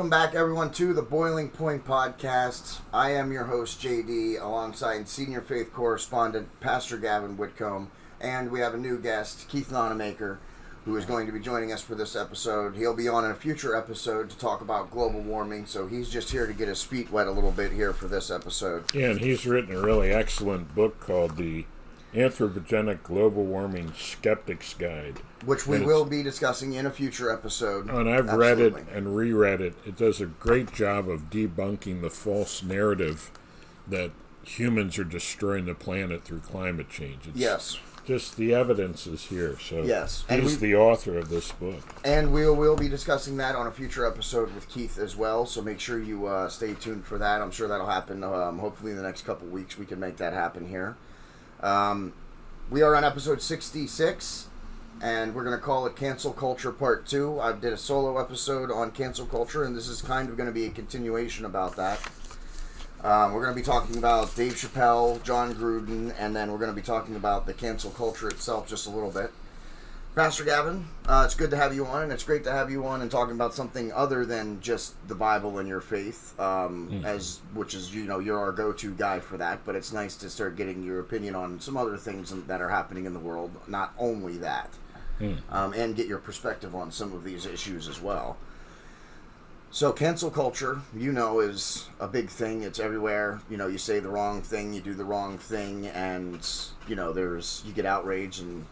Welcome back, everyone, to the Boiling Point Podcast. I am your host, JD, alongside Senior Faith Correspondent, Pastor Gavin Whitcomb, and we have a new guest, Keith Nonamaker, who is going to be joining us for this episode. He'll be on in a future episode to talk about global warming, so he's just here to get his feet wet a little bit here for this episode. Yeah, and he's written a really excellent book called The Anthropogenic Global Warming Skeptic's Guide, which we will be discussing in a future episode. And I've read it and reread it. It does a great job of debunking the false narrative that humans are destroying the planet through climate change. Yes. Just the evidence is here. So yes. He's the author of this book. And we'll be discussing that on a future episode with Keith as well, so make sure you stay tuned for that. I'm sure that'll happen. Hopefully in the next couple weeks we can make that happen here. We are on episode 66, and we're going to call it Cancel Culture Part 2. I did a solo episode on cancel culture, and this is kind of going to be a continuation about that. We're going to be talking about Dave Chappelle, Jon Gruden, and then we're going to be talking about the cancel culture itself just a little bit. Pastor Gavin, it's good to have you on, and it's great to have you on and talking about something other than just the Bible and your faith, which is, you're our go-to guy for that, but it's nice to start getting your opinion on some other things that are happening in the world, not only that, and get your perspective on some of these issues as well. So cancel culture, is a big thing. It's everywhere. You say the wrong thing, you do the wrong thing, and, you get outraged and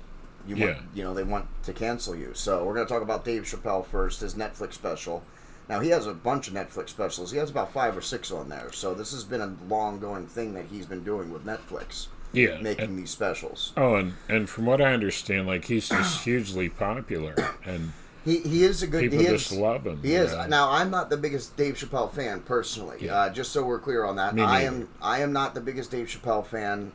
they want to cancel you. So we're going to talk about Dave Chappelle first, his Netflix special. Now, he has a bunch of Netflix specials. He has about 5 or 6 on there. So this has been a long-going thing that he's been doing with Netflix. Yeah. Making these specials. Oh, and from what I understand, he's just hugely popular. And he is a good... People just love him. He is. Now, I'm not the biggest Dave Chappelle fan, personally. Yeah. Just so we're clear on that. I am not the biggest Dave Chappelle fan.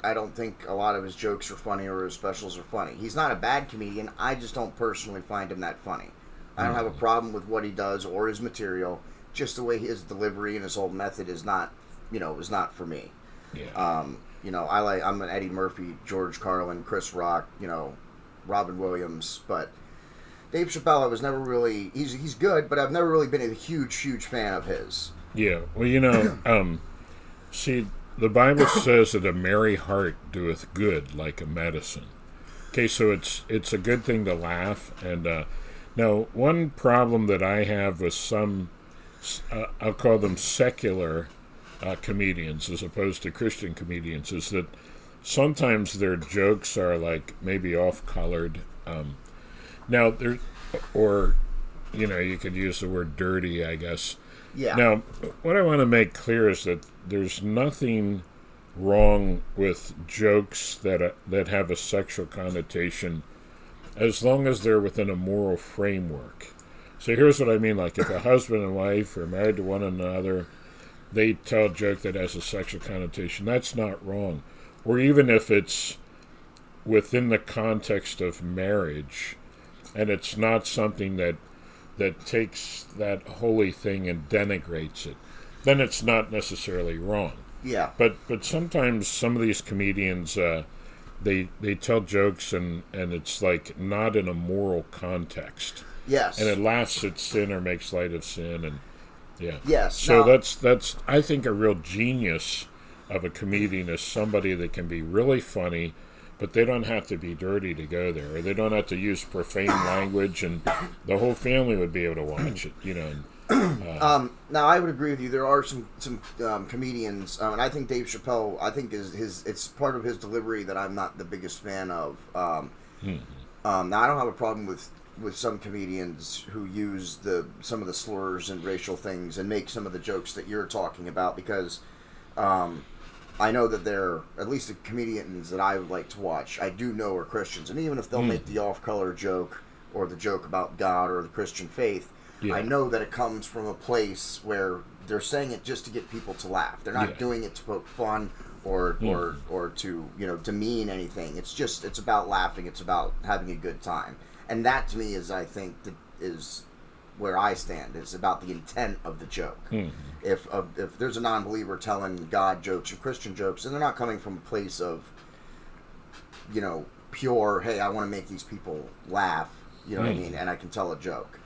I don't think a lot of his jokes are funny or his specials are funny. He's not a bad comedian. I just don't personally find him that funny. I don't have a problem with what he does or his material. Just the way his delivery and his whole method is not, is not for me. Yeah. I'm an Eddie Murphy, George Carlin, Chris Rock, Robin Williams, but Dave Chappelle, I was never really. He's good, but I've never really been a huge fan of his. Yeah. Well, see. The Bible says that a merry heart doeth good like a medicine. Okay, so it's a good thing to laugh. And now, one problem that I have with some, I'll call them secular comedians as opposed to Christian comedians, is that sometimes their jokes are maybe off-colored. Now, you could use the word dirty, I guess. Yeah. Now, what I want to make clear is that there's nothing wrong with jokes that have a sexual connotation as long as they're within a moral framework. So here's what I mean. If a husband and wife are married to one another, they tell a joke that has a sexual connotation. That's not wrong. Or even if it's within the context of marriage and it's not something that takes that holy thing and denigrates it, then it's not necessarily wrong. Yeah. But sometimes some of these comedians, they tell jokes and it's not in a moral context. Yes. And it laughs at sin or makes light of sin, and yeah. Yes. So that's I think a real genius of a comedian is somebody that can be really funny, but they don't have to be dirty to go there, or they don't have to use profane language, and the whole family would be able to watch it, Now, I would agree with you. There are some comedians, and I think Dave Chappelle, it's part of his delivery that I'm not the biggest fan of. Now, I don't have a problem with some comedians who use some of the slurs and racial things and make some of the jokes that you're talking about, because I know that they're, at least the comedians that I would like to watch, I do know are Christians. And even if they'll make the off-color joke or the joke about God or the Christian faith, I know that it comes from a place where they're saying it just to get people to laugh. They're not doing it to poke fun or to, demean anything. It's about laughing. It's about having a good time. And that, to me, is where I stand. It's about the intent of the joke. If there's a non-believer telling God jokes or Christian jokes, and they're not coming from a place of, pure, hey, I want to make these people laugh, what I mean, and I can tell a joke.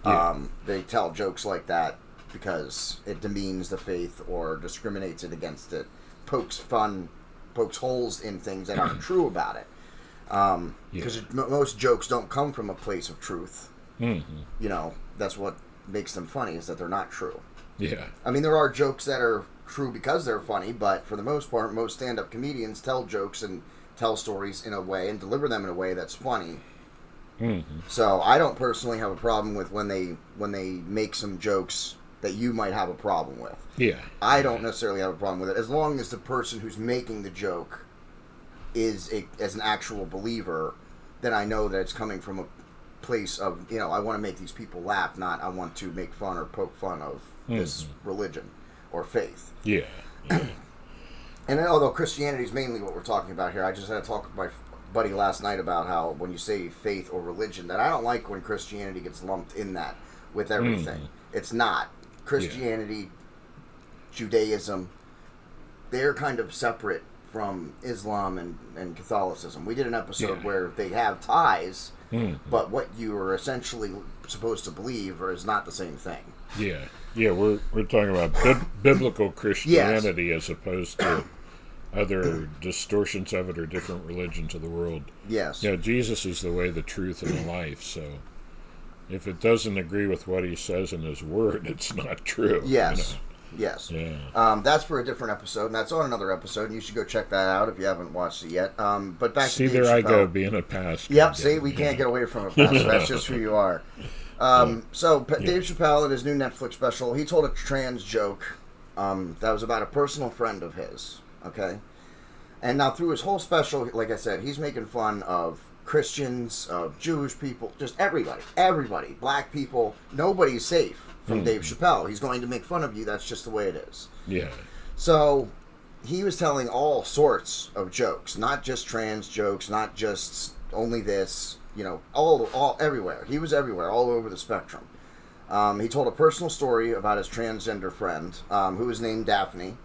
They tell jokes like that because it demeans the faith or discriminates it against it, pokes holes in things that aren't true about it. Because most jokes don't come from a place of truth. Mm-hmm. That's what makes them funny, is that they're not true. Yeah. I mean, there are jokes that are true because they're funny, but for the most part, most stand-up comedians tell jokes and tell stories in a way and deliver them in a way that's funny. Mm-hmm. So I don't personally have a problem with when they make some jokes that you might have a problem with. Yeah. I don't necessarily have a problem with it, as long as the person who's making the joke is as an actual believer, then I know that it's coming from a place of, I want to make these people laugh, not I want to make fun or poke fun of this religion or faith. Yeah. And although Christianity is mainly what we're talking about here, I just had to talk with my buddy last night about how when you say faith or religion, that I don't like when Christianity gets lumped in that with everything. It's not. Christianity, Judaism, they're kind of separate from Islam and Catholicism. We did an episode where they have ties, but what you are essentially supposed to believe is not the same thing. Yeah. Yeah, we're talking about biblical Christianity as opposed to other distortions of it or different religions of the world. Yes. Jesus is the way, the truth, and the life, so if it doesn't agree with what he says in his word, it's not true. Yes. Yes. Yeah. That's for a different episode, and that's on another episode, and you should go check that out if you haven't watched it yet. But back see, to Dave there Chappelle. I go, being a pastor. Yep, see, we can't get away from a pastor. That's just who you are. Dave Chappelle, in his new Netflix special, he told a trans joke that was about a personal friend of his, okay? And now through his whole special, like I said, he's making fun of Christians, of Jewish people, just everybody, black people. Nobody's safe from Dave Chappelle. He's going to make fun of you. That's just the way it is. Yeah. So he was telling all sorts of jokes, not just trans jokes, not just only this, all everywhere. He was everywhere, all over the spectrum. He told a personal story about his transgender friend, who was named Daphne.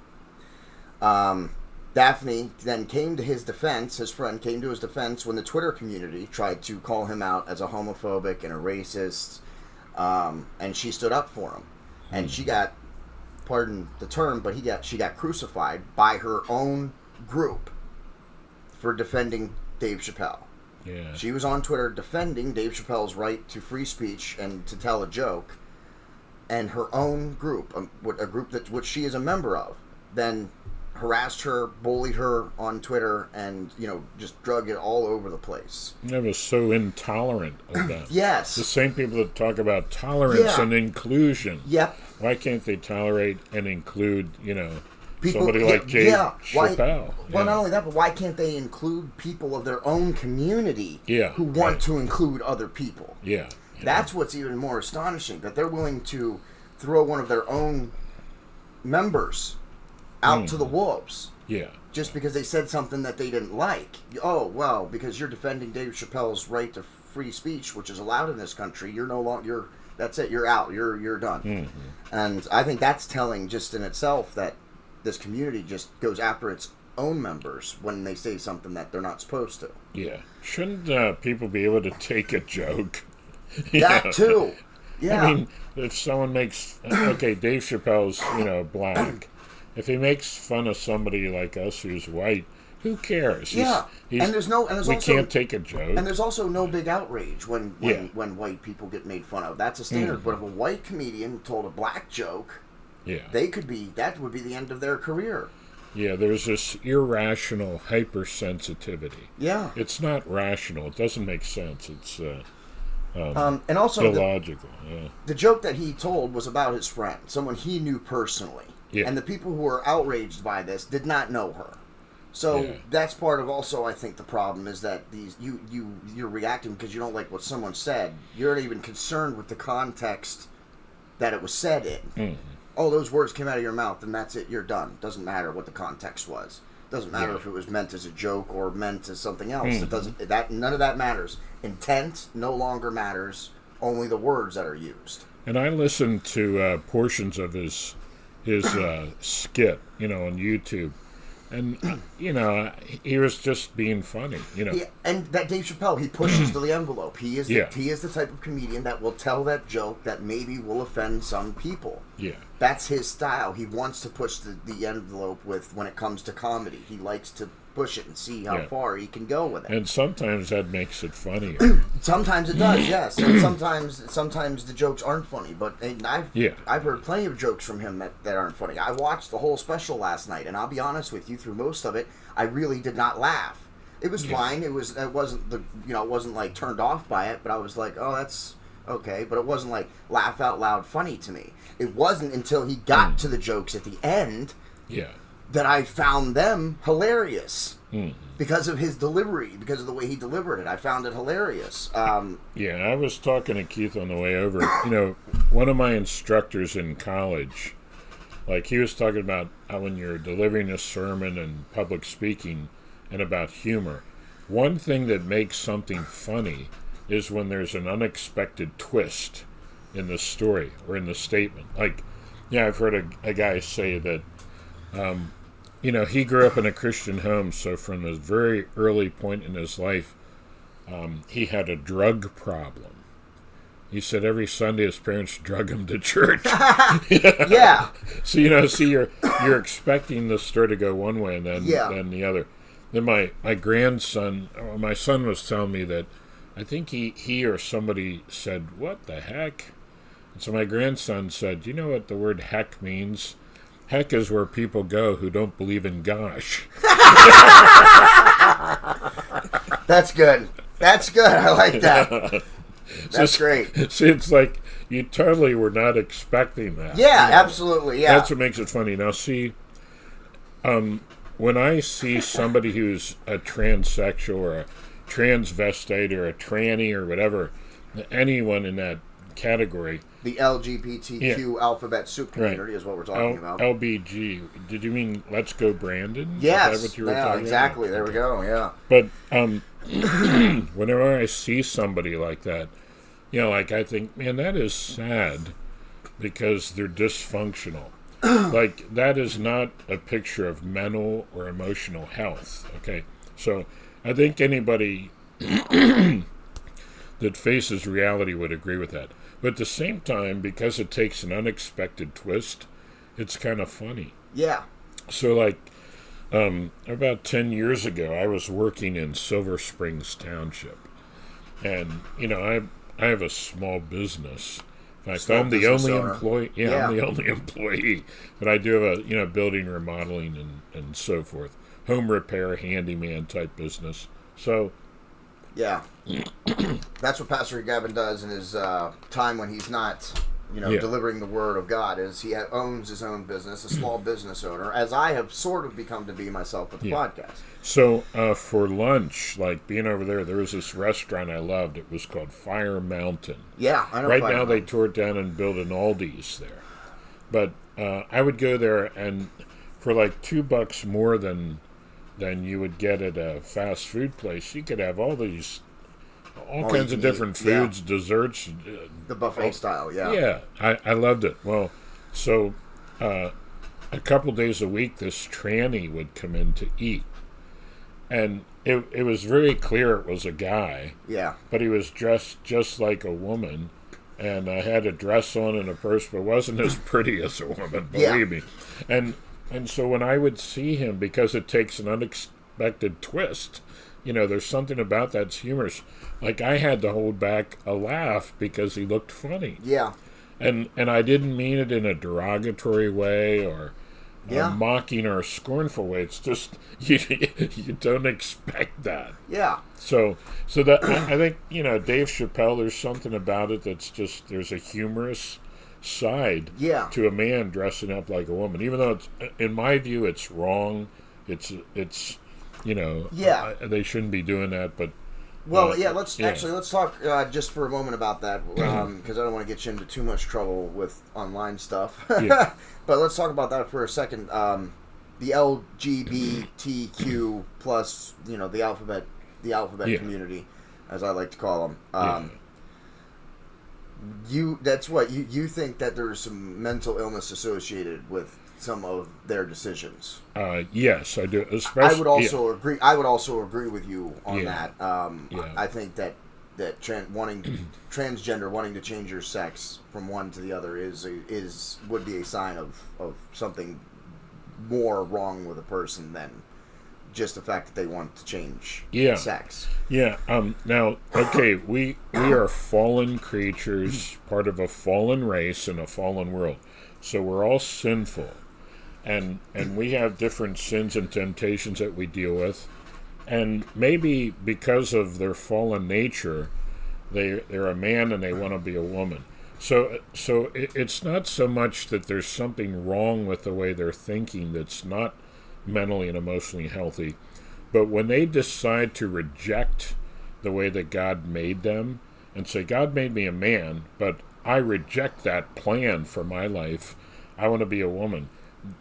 Daphne then came to his defense, his friend came to his defense when the Twitter community tried to call him out as a homophobic and a racist, and she stood up for him. And she got, pardon the term, but she got crucified by her own group for defending Dave Chappelle. Yeah. She was on Twitter defending Dave Chappelle's right to free speech and to tell a joke, and her own group, a group which she is a member of, then harassed her, bullied her on Twitter, and just drug it all over the place. It was so intolerant of that. Yes. The same people that talk about tolerance and inclusion. Yep. Why can't they tolerate and include, people, somebody like Dave Chappelle? Well, not only that, but why can't they include people of their own community who want to include other people? Yeah. That's what's even more astonishing, that they're willing to throw one of their own members out to the wolves. Yeah. Just because they said something that they didn't like. Oh, well, because you're defending Dave Chappelle's right to free speech, which is allowed in this country, you're no longer, that's it, you're out, you're done. Mm-hmm. And I think that's telling just in itself that this community just goes after its own members when they say something that they're not supposed to. Yeah. Shouldn't people be able to take a joke? That too. Yeah. I mean, if someone makes, Dave Chappelle's, black. If he makes fun of somebody like us who's white, who cares? And there's we can't take a joke. And there's also no big outrage when white people get made fun of. That's a standard. But if a white comedian told a black joke, that would be the end of their career. Yeah, there's this irrational hypersensitivity. Yeah. It's not rational. It doesn't make sense. It's and also illogical. The joke that he told was about his friend, someone he knew personally. Yeah. And the people who were outraged by this did not know her. So that's part of also, I think, the problem is that you're reacting because you don't like what someone said. You're not even concerned with the context that it was said in. Mm-hmm. Oh, those words came out of your mouth, and that's it. You're done. Doesn't matter what the context was. Doesn't matter if it was meant as a joke or meant as something else. Mm-hmm. It doesn't. None of that matters. Intent no longer matters. Only the words that are used. And I listened to portions of his skit, on YouTube, And, he was just being funny, And that Dave Chappelle, he pushes to the envelope. He is Yeah. he is the type of comedian that will tell that joke that maybe will offend some people. Yeah. That's his style. He wants to push the envelope when it comes to comedy. He likes to push it and see how far he can go with it. And sometimes that makes it funnier. Sometimes it does, yes. And sometimes the jokes aren't funny. But I've heard plenty of jokes from him that aren't funny. I watched the whole special last night, and I'll be honest with you, through most of it, I really did not laugh. It was fine. It wasn't like turned off by it, but I was like, oh, that's okay. But it wasn't like laugh out loud funny to me. It wasn't until he got to the jokes at the end. Yeah. That I found them hilarious because of his delivery, because of the way he delivered it. I found it hilarious. I was talking to Keith on the way over. One of my instructors in college, like he was talking about how when you're delivering a sermon and public speaking and about humor, one thing that makes something funny is when there's an unexpected twist in the story or in the statement. Like, I've heard a guy say that he grew up in a Christian home, so from a very early point in his life, he had a drug problem. He said every Sunday his parents drug him to church. Yeah. So you're expecting the story to go one way and then the other. Then my grandson, my son was telling me that I think he or somebody said, "What the heck?" And so my grandson said, "Do you know what the word heck means? Heck is where people go who don't believe in gosh." That's good. That's good. I like that. That's great. See, it's like you totally were not expecting that. Yeah, absolutely. Yeah. That's what makes it funny. Now, see, when I see somebody who's a transsexual or a transvestite or a tranny or whatever, anyone in that category. The LGBTQ alphabet soup community is what we're talking about. LBG. Did you mean Let's Go Brandon? Yes. Is that what you were talking exactly. about? There we go. Yeah. But whenever I see somebody like that, I think, man, that is sad because they're dysfunctional. Like, that is not a picture of mental or emotional health. Okay. So I think anybody that faces reality would agree with that. But at the same time, because it takes an unexpected twist, it's kind of funny. Yeah. So, like, about 10 years ago, I was working in Silver Springs Township. And, I have a small business. In fact, I'm the only employee. Yeah, I'm the only employee. But I do have a, building remodeling and so forth. Home repair, handyman type business. So... Yeah. That's what Pastor Gavin does in his time when he's not, delivering the word of God, is he owns his own business, a small business owner, as I have sort of become to be myself with the podcast. So for lunch, like being over there was this restaurant I loved. It was called Fire Mountain. Yeah, I know. Right now they tore it down and built an Aldi's there. But I would go there, and for like $2 more than you would get at a fast food place, you could have all kinds of different foods, desserts. The buffet style, yeah. Yeah, I loved it. Well, so a couple days a week, this tranny would come in to eat. And it was very clear it was a guy. Yeah. But he was dressed just like a woman. And had a dress on and a purse, but wasn't as pretty as a woman, believe me. And so when I would see him, because it takes an unexpected twist, there's something about that's humorous. Like, I had to hold back a laugh because he looked funny. Yeah. And I didn't mean it in a derogatory way or a mocking or a scornful way. It's just, you don't expect that. Yeah. So that, I think, Dave Chappelle, there's something about it that's just, there's a humorous side to a man dressing up like a woman, even though it's, in my view, it's wrong. It's they shouldn't be doing that. But let's talk just for a moment about that, because I don't want to get you into too much trouble with online stuff. But let's talk about that for a second. The LGBTQ plus, the alphabet community, as I like to call them. You think that there's some mental illness associated with some of their decisions. Yes, I do. Especially, I would also agree. I would also agree with you on that. Yeah. I think that transgender wanting to change your sex from one to the other would be a sign of something more wrong with a person than just the fact that they want to change sex. Yeah. Now, okay, we are fallen creatures, part of a fallen race in a fallen world. So we're all sinful. And we have different sins and temptations that we deal with. And maybe because of their fallen nature, they're a man and they want to be a woman. So it's not so much that there's something wrong with the way they're thinking that's not mentally and emotionally healthy, but when they decide to reject the way that God made them and say, God made me a man, but I reject that plan for my life, I want to be a woman,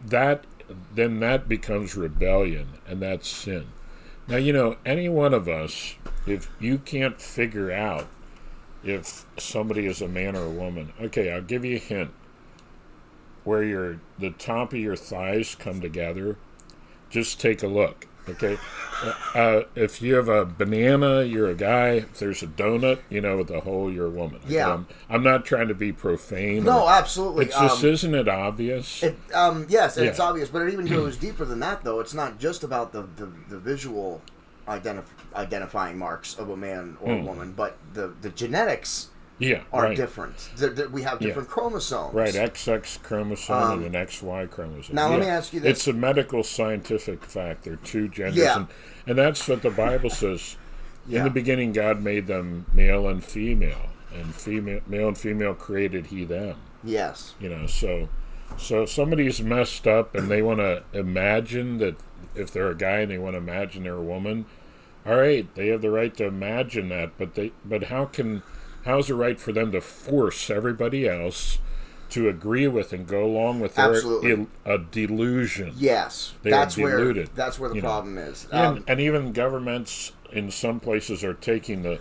then that becomes rebellion, and that's sin. Now, any one of us, if you can't figure out if somebody is a man or a woman, okay, I'll give you a hint. Where the top of your thighs come together, just take a look, okay? If you have a banana, you're a guy. If there's a donut, with a hole, you're a woman. Okay? Yeah. I'm not trying to be profane. No, absolutely. It's just, isn't it obvious? Yes, it's obvious, but it even goes deeper than that, though. It's not just about the visual identifying marks of a man or a woman, but the genetics are different. We have different chromosomes. Right, XX chromosome and an XY chromosome. Now, let me ask you this. It's a medical scientific fact. There are two genders, and that's what the Bible says. In the beginning, God made them male and female, male and female created He them. Yes. So if somebody's messed up and they want to imagine that if they're a guy and they want to imagine they're a woman, all right, they have the right to imagine that, but how's it right for them to force everybody else to agree with and go along with their a delusion? Yes, that's where the problem is. And even governments in some places are taking the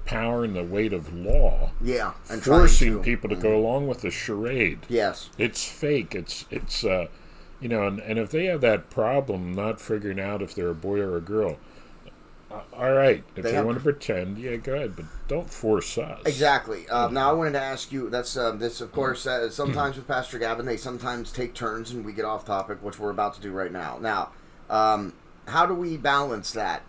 power and the weight of law, and forcing people to go along with the charade. Yes, it's fake. It's and if they have that problem not figuring out if they're a boy or a girl, all right, if they want to pretend, go ahead, but don't force us. Exactly. Now I wanted to ask you, this of course, sometimes with Pastor Gavin, they sometimes take turns and we get off topic, which we're about to do right now. Now, how do we balance that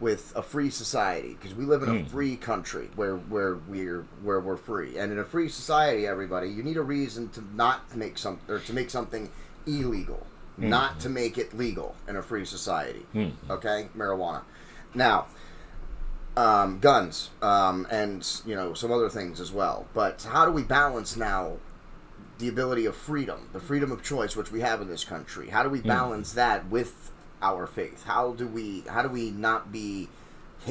with a free society? Because we live in a free country where we're free, and in a free society, everybody, you need a reason to not make to make something illegal, not to make it legal in a free society. Okay, marijuana. Now, guns, and some other things as well. But how do we balance now the ability of freedom, the freedom of choice, which we have in this country? How do we balance that with our faith? How do we not be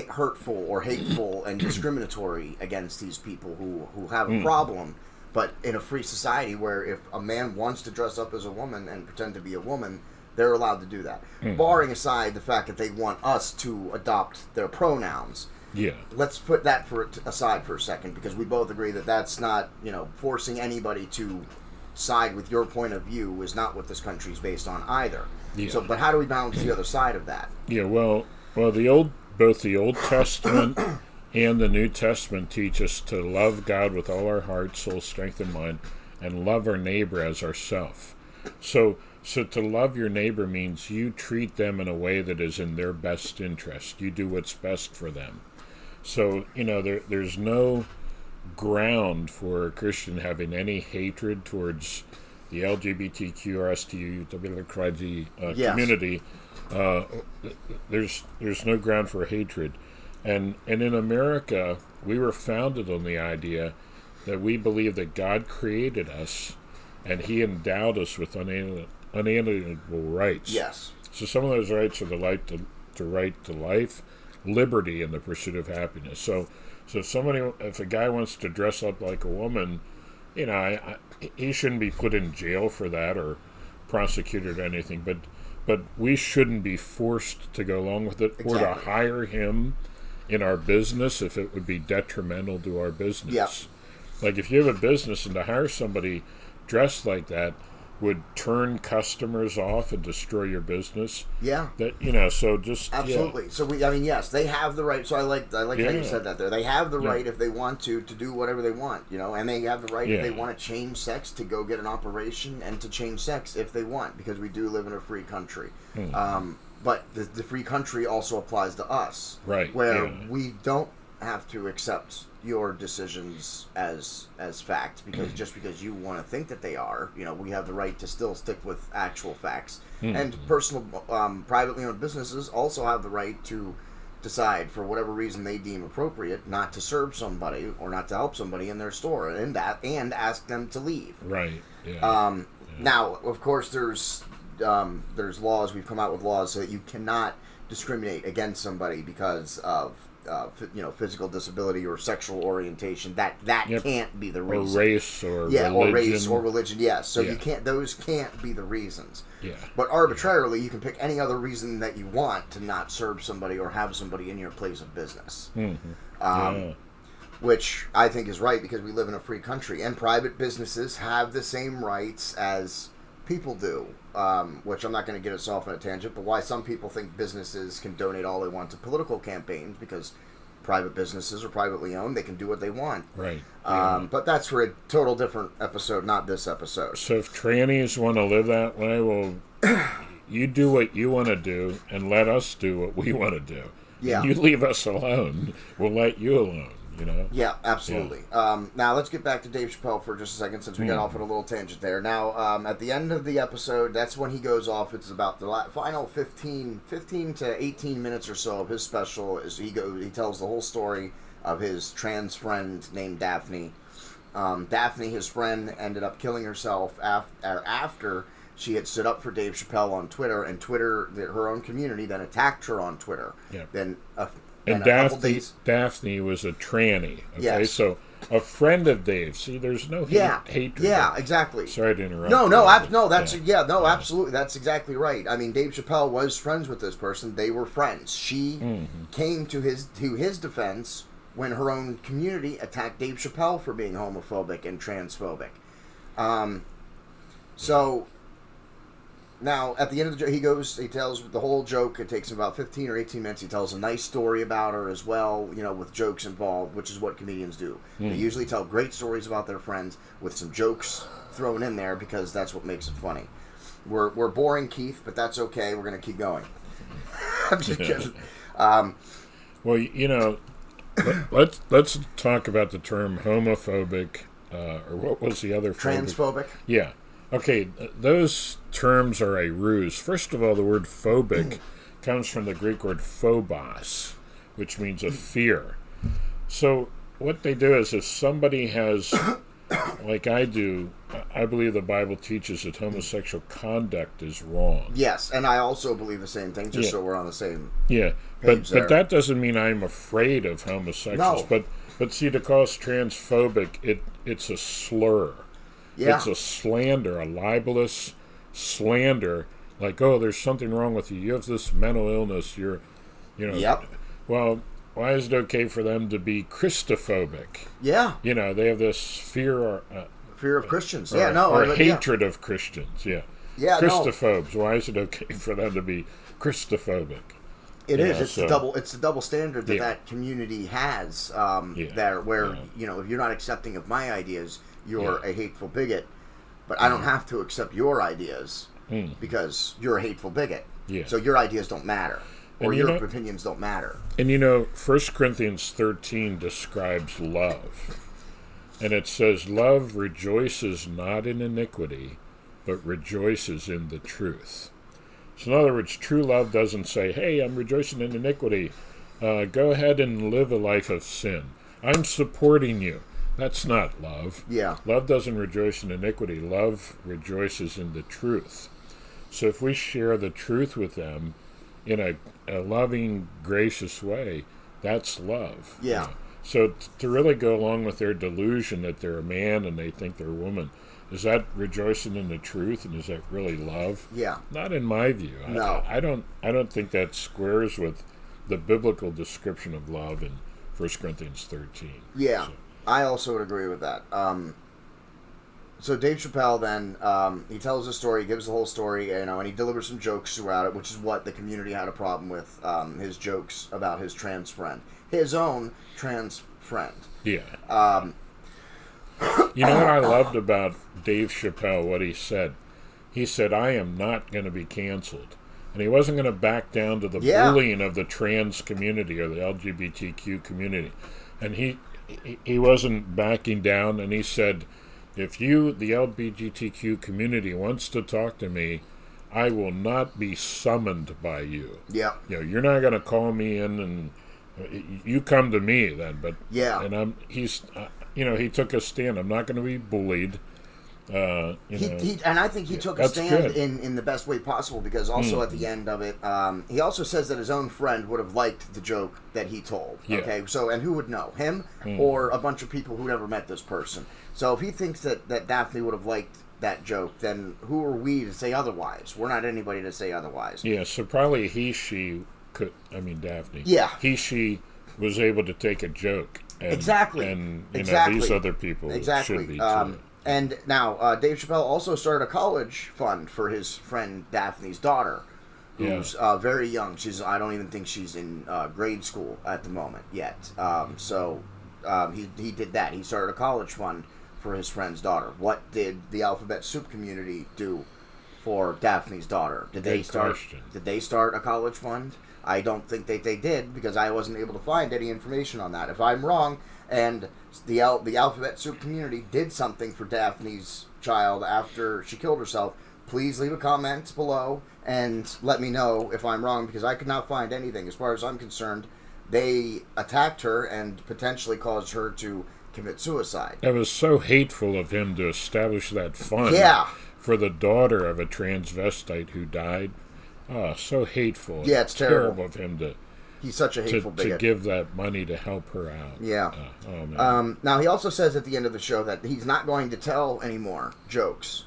hurtful or hateful and discriminatory against these people who have a problem? But in a free society where if a man wants to dress up as a woman and pretend to be a woman, they're allowed to do that. Barring aside the fact that they want us to adopt their pronouns. Yeah. Let's put that aside for a second, because we both agree that that's not, forcing anybody to side with your point of view is not what this country is based on either. Yeah. So, but how do we balance the other side of that? Yeah, well, both the Old Testament and the New Testament teach us to love God with all our heart, soul, strength, and mind, and love our neighbor as ourself. So to love your neighbor means you treat them in a way that is in their best interest. You do what's best for them. So, there's no ground for a Christian having any hatred towards the LGBTQ, RSTU, community. There's no ground for hatred. And in America, we were founded on the idea that we believe that God created us and He endowed us with unalienable rights. Yes. So some of those rights are the right to life, liberty, and the pursuit of happiness. So if a guy wants to dress up like a woman, he shouldn't be put in jail for that or prosecuted or anything. But we shouldn't be forced to go along with it or to hire him in our business if it would be detrimental to our business. Yep. Like if you have a business and to hire somebody dressed like that, would turn customers off and destroy your business. Yeah. That so just absolutely. So yes, they have the right. So I like how you said that there. They have the right if they want to do whatever they want, and they have the right if they want to change sex to go get an operation and to change sex if they want, because we do live in a free country. But the free country also applies to us, right? Where we don't have to accept your decisions as fact, because just because you want to think that they are, we have the right to still stick with actual facts. And personal, privately owned businesses also have the right to decide, for whatever reason they deem appropriate, not to serve somebody or not to help somebody in their store, and ask them to leave. Right. Yeah. Now, of course, there's laws. We've come out with laws so that you cannot discriminate against somebody because of physical disability or sexual orientation. That can't be the reason. Or race or religion. Yes. So you can't. Those can't be the reasons. Yeah. But arbitrarily, you can pick any other reason that you want to not serve somebody or have somebody in your place of business. Which I think is right, because we live in a free country, and private businesses have the same rights as people do, which I'm not going to get us off on a tangent, but why some people think businesses can donate all they want to political campaigns, because private businesses are privately owned, they can do what they want. Right. But that's for a total different episode, not this episode. So if trannies want to live that way, well, you do what you want to do, and let us do what we want to do. Yeah. You leave us alone, we'll let you alone. Yeah, absolutely. Yeah. Now let's get back to Dave Chappelle for just a second, since we got off on a little tangent there. Now, at the end of the episode, that's when he goes off. It's about the final 15 to 18 minutes or so of his special. He tells the whole story of his trans friend named Daphne. Daphne, his friend, ended up killing herself after she had stood up for Dave Chappelle on Twitter, and her own community, then attacked her on Twitter. Yeah. Then. And Daphne was a tranny. Okay, yes. So a friend of Dave. See, there's no hatred. Yeah, exactly. Sorry to interrupt. Absolutely, that's exactly right. I mean, Dave Chappelle was friends with this person. They were friends. She came to his defense when her own community attacked Dave Chappelle for being homophobic and transphobic. So. Now, at the end of the joke, he tells the whole joke. It takes him about 15 or 18 minutes. He tells a nice story about her as well, with jokes involved, which is what comedians do. They usually tell great stories about their friends with some jokes thrown in there, because that's what makes it funny. We're boring, Keith, but that's okay. We're going to keep going. I'm just kidding. Well, let's talk about the term homophobic, or what was the other? Transphobic? Yeah. Okay, those terms are a ruse. First of all, the word phobic comes from the Greek word phobos, which means a fear. So what they do is, if somebody has, like I do, I believe the Bible teaches that homosexual conduct is wrong. Yes, and I also believe the same thing, just so we're on the same page but that doesn't mean I'm afraid of homosexuals. No. But see, to call us transphobic, it's a slur. Yeah. It's a slander, a libelous slander. Like, oh, there's something wrong with you. You have this mental illness. Yep. Well, why is it okay for them to be Christophobic? Yeah. They have this fear of Christians. Or hatred of Christians. Yeah. Yeah. Christophobes. Why is it okay for them to be Christophobic? It is. It's the double standard that community has there, where if you're not accepting of my ideas, you're a hateful bigot, but I don't have to accept your ideas because you're a hateful bigot. Yeah. So your ideas don't matter, or your opinions don't matter. And 1 Corinthians 13 describes love, and it says, "Love rejoices not in iniquity, but rejoices in the truth." So in other words, true love doesn't say, "Hey, I'm rejoicing in iniquity. Go ahead and live a life of sin. I'm supporting you." That's not love. Yeah. Love doesn't rejoice in iniquity. Love rejoices in the truth. So if we share the truth with them in a loving, gracious way, that's love. Yeah. So to really go along with their delusion that they're a man and they think they're a woman, is that rejoicing in the truth, and is that really love? Yeah. Not in my view. No. I don't think that squares with the biblical description of love in 1 Corinthians 13. Yeah. So. I also would agree with that. So Dave Chappelle then he tells a story, gives the whole story, and he delivers some jokes throughout it, which is what the community had a problem with. His jokes about his trans friend, his own trans friend. Yeah. You know what I loved about Dave Chappelle? What he said. He said, "I am not going to be canceled," and he wasn't going to back down to the bullying of the trans community or the LGBTQ community, and he wasn't backing down, and he said, if you, the LGBTQ community, wants to talk to me, I will not be summoned by you. Yeah. You're not going to call me in, and you come to me then. But and he took a stand. I'm not going to be bullied. And I think he took a stand in the best way possible, because also at the end of it, he also says that his own friend would have liked the joke that he told. Okay, so and who would know, him or a bunch of people who never met this person? So if he thinks that Daphne would have liked that joke, then who are we to say otherwise? We're not anybody to say otherwise. Yeah, so probably Daphne. Yeah, she was able to take a joke. And, exactly. And these other people should be too. And now, Dave Chappelle also started a college fund for his friend Daphne's daughter, who's very young. I don't even think she's in grade school at the moment yet. He did that. He started a college fund for his friend's daughter. What did the Alphabet Soup community do for Daphne's daughter? Did they start a college fund? I don't think that they did, because I wasn't able to find any information on that. If I'm wrong, and the Alphabet Soup community did something for Daphne's child after she killed herself, please leave a comment below and let me know if I'm wrong, because I could not find anything. As far as I'm concerned, they attacked her and potentially caused her to commit suicide. It was so hateful of him to establish that fund for the daughter of a transvestite who died. Oh, so hateful. Yeah, it's terrible of him to... He's such a hateful bigot. To give that money to help her out. Yeah. Oh, man. Now, he also says at the end of the show that he's not going to tell any more jokes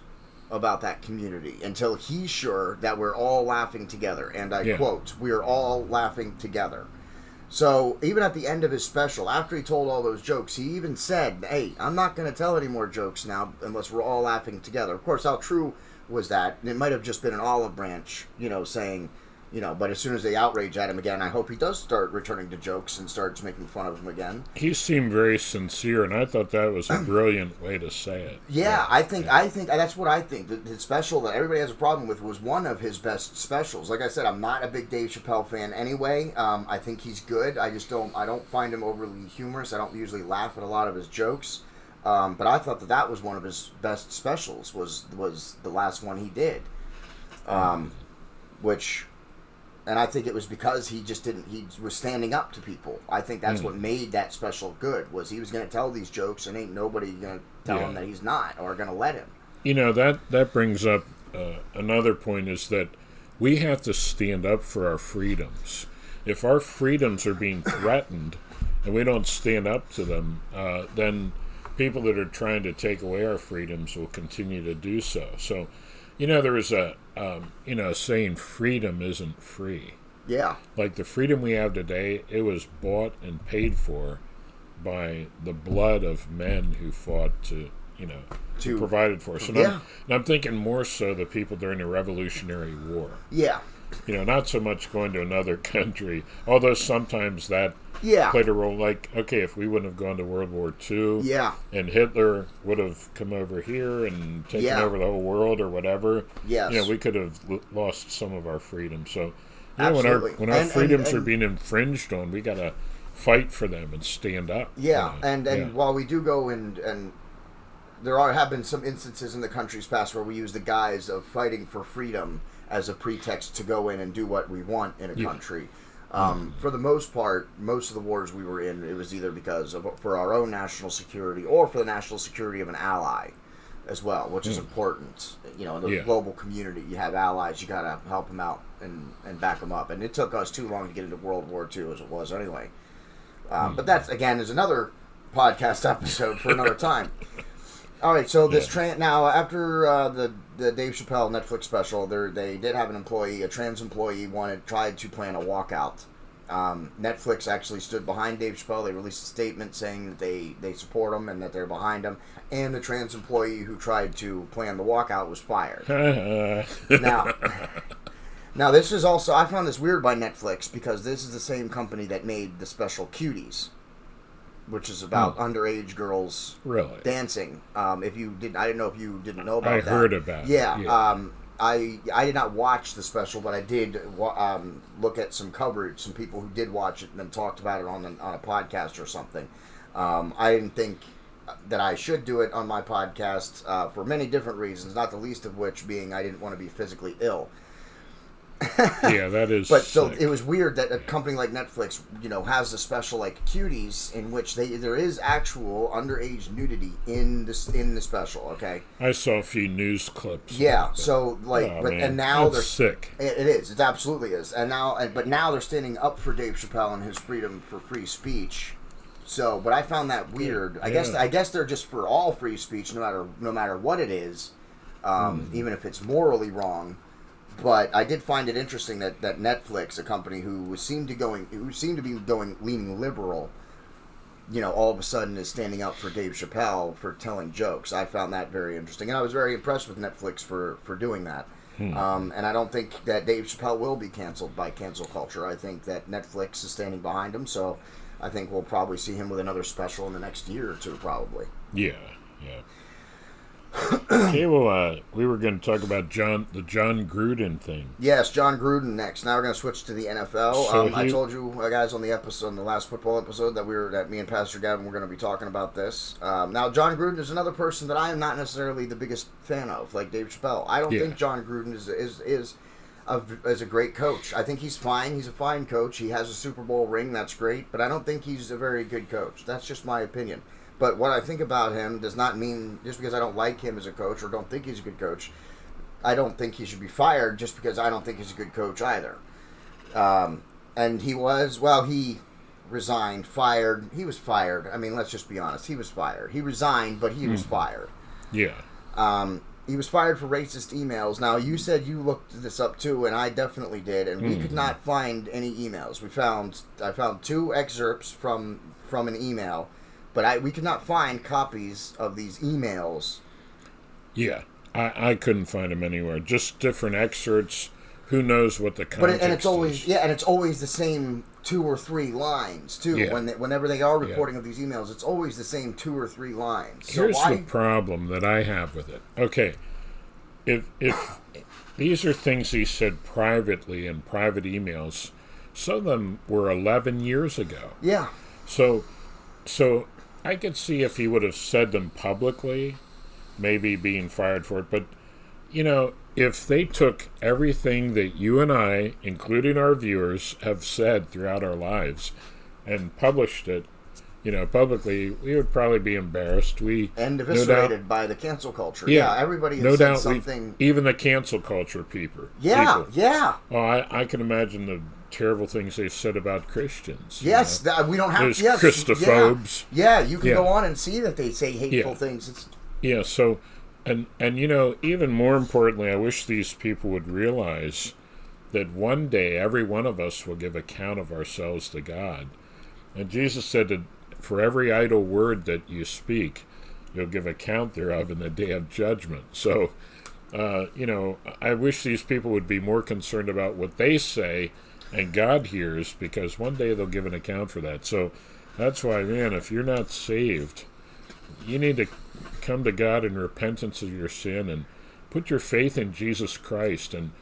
about that community until he's sure that we're all laughing together. And I quote, "We're all laughing together." So, even at the end of his special, after he told all those jokes, he even said, "Hey, I'm not going to tell any more jokes now unless we're all laughing together." Of course, how true was that? And it might have just been an olive branch, saying... but as soon as they outrage at him again, I hope he does start returning to jokes and starts making fun of him again. He seemed very sincere, and I thought that was a brilliant way to say it. Yeah, I think that's what I think. The special that everybody has a problem with was one of his best specials. Like I said, I'm not a big Dave Chappelle fan anyway. I think he's good. I don't find him overly humorous. I don't usually laugh at a lot of his jokes. But I thought that was one of his best specials, was the last one he did. And I think it was because he was standing up to people. I think that's what made that special good, was he was going to tell these jokes, and ain't nobody going to tell him that he's not, or going to let him. That brings up another point, is that we have to stand up for our freedoms. If our freedoms are being threatened and we don't stand up to them, then people that are trying to take away our freedoms will continue to do so. So, there was a saying, freedom isn't free. Yeah. Like the freedom we have today, it was bought and paid for by the blood of men who fought to provided for us. And I'm thinking more so the people during the Revolutionary War. Yeah. Not so much going to another country, although sometimes that played a role. Like, okay, if we wouldn't have gone to World War II, and Hitler would have come over here and taken over the whole world or whatever, we could have lost some of our freedom. So, when our freedoms are being infringed on, we got to fight for them and stand up. Yeah, and while we do go and there have been some instances in the country's past where we use the guise of fighting for freedom as a pretext to go in and do what we want in a country. For the most part, most of the wars we were in, it was either for our own national security or for the national security of an ally as well, which is important. In the global community, you have allies, you got to help them out and back them up. And it took us too long to get into World War II, as it was anyway. But that's, again, is another podcast episode for another time. All right, so this now after the Dave Chappelle Netflix special, they did have a trans employee tried to plan a walkout Netflix actually stood behind Dave Chappelle. They released a statement saying that they support him and that they're behind him. And the trans employee who tried to plan the walkout was fired. Now, this is also... I found this weird by Netflix because this is the same company that made the special Cuties, which is about underage girls dancing. If you didn't... I didn't know if you didn't know about that. I heard about it. Yeah. I did not watch the special, but I did look at some coverage, some people who did watch it and then talked about it on a podcast or something. I didn't think that I should do it on my podcast for many different reasons, not the least of which being I didn't want to be physically ill. Yeah, that is. But so it was weird that a company like Netflix, has a special like Cuties in which there is actual underage nudity in the special. Okay, I saw a few news clips. Yeah, so and now they're sick. It is. It absolutely is. And now, but now they're standing up for Dave Chappelle and his freedom for free speech. So, but I found that weird. I guess they're just for all free speech, no matter what it is, even if it's morally wrong. But I did find it interesting that Netflix, a company who seemed to be leaning liberal, all of a sudden is standing up for Dave Chappelle for telling jokes. I found that very interesting, and I was very impressed with Netflix for doing that. And I don't think that Dave Chappelle will be canceled by cancel culture. I think that Netflix is standing behind him, so I think we'll probably see him with another special in the next year or two, probably. Yeah. Okay, well, we were going to talk about the Jon Gruden thing. Yes, Jon Gruden next. Now we're going to switch to the NFL. So I told you guys on the last football episode that me and Pastor Gavin were going to be talking about this. Now, Jon Gruden is another person that I am not necessarily the biggest fan of, like Dave Chappelle. I don't think Jon Gruden is a great coach. I think he's fine. He's a fine coach. He has a Super Bowl ring. That's great. But I don't think he's a very good coach. That's just my opinion. But what I think about him does not mean, just because I don't like him as a coach or don't think he's a good coach, I don't think he should be fired just because I don't think he's a good coach either. And he resigned, fired. He was fired. I mean, let's just be honest. He was fired. He resigned, but he was fired. Yeah. He was fired for racist emails. Now, you said you looked this up too, and I definitely did, and we could not find any emails. I found 2 excerpts from an email. But we could not find copies of these emails. Yeah, I couldn't find them anywhere. Just different excerpts. Who knows what the context is? And it's always the same 2 or 3 lines too. Yeah. Whenever they are reporting of these emails, it's always the same 2 or 3 lines. Here's the problem that I have with it. Okay, if these are things he said privately in private emails, some of them were 11 years ago. Yeah. So I could see if he would have said them publicly, maybe being fired for it. But, if they took everything that you and I, including our viewers, have said throughout our lives and published it, publicly, we would probably be embarrassed. And eviscerated by the cancel culture. Yeah, everybody has said something. Even the cancel culture people. Yeah. Oh, I can imagine the terrible things they said about Christians. Yes, we don't have... There's Christophobes. Yeah, you can go on and see that they say hateful things. So... And even more importantly, I wish these people would realize that one day every one of us will give account of ourselves to God. And Jesus said that for every idle word that you speak, you'll give account thereof in the day of judgment. So, I wish these people would be more concerned about what they say and God hears, because one day they'll give an account for that. So that's why, man, if you're not saved, you need to come to God in repentance of your sin and put your faith in Jesus Christ and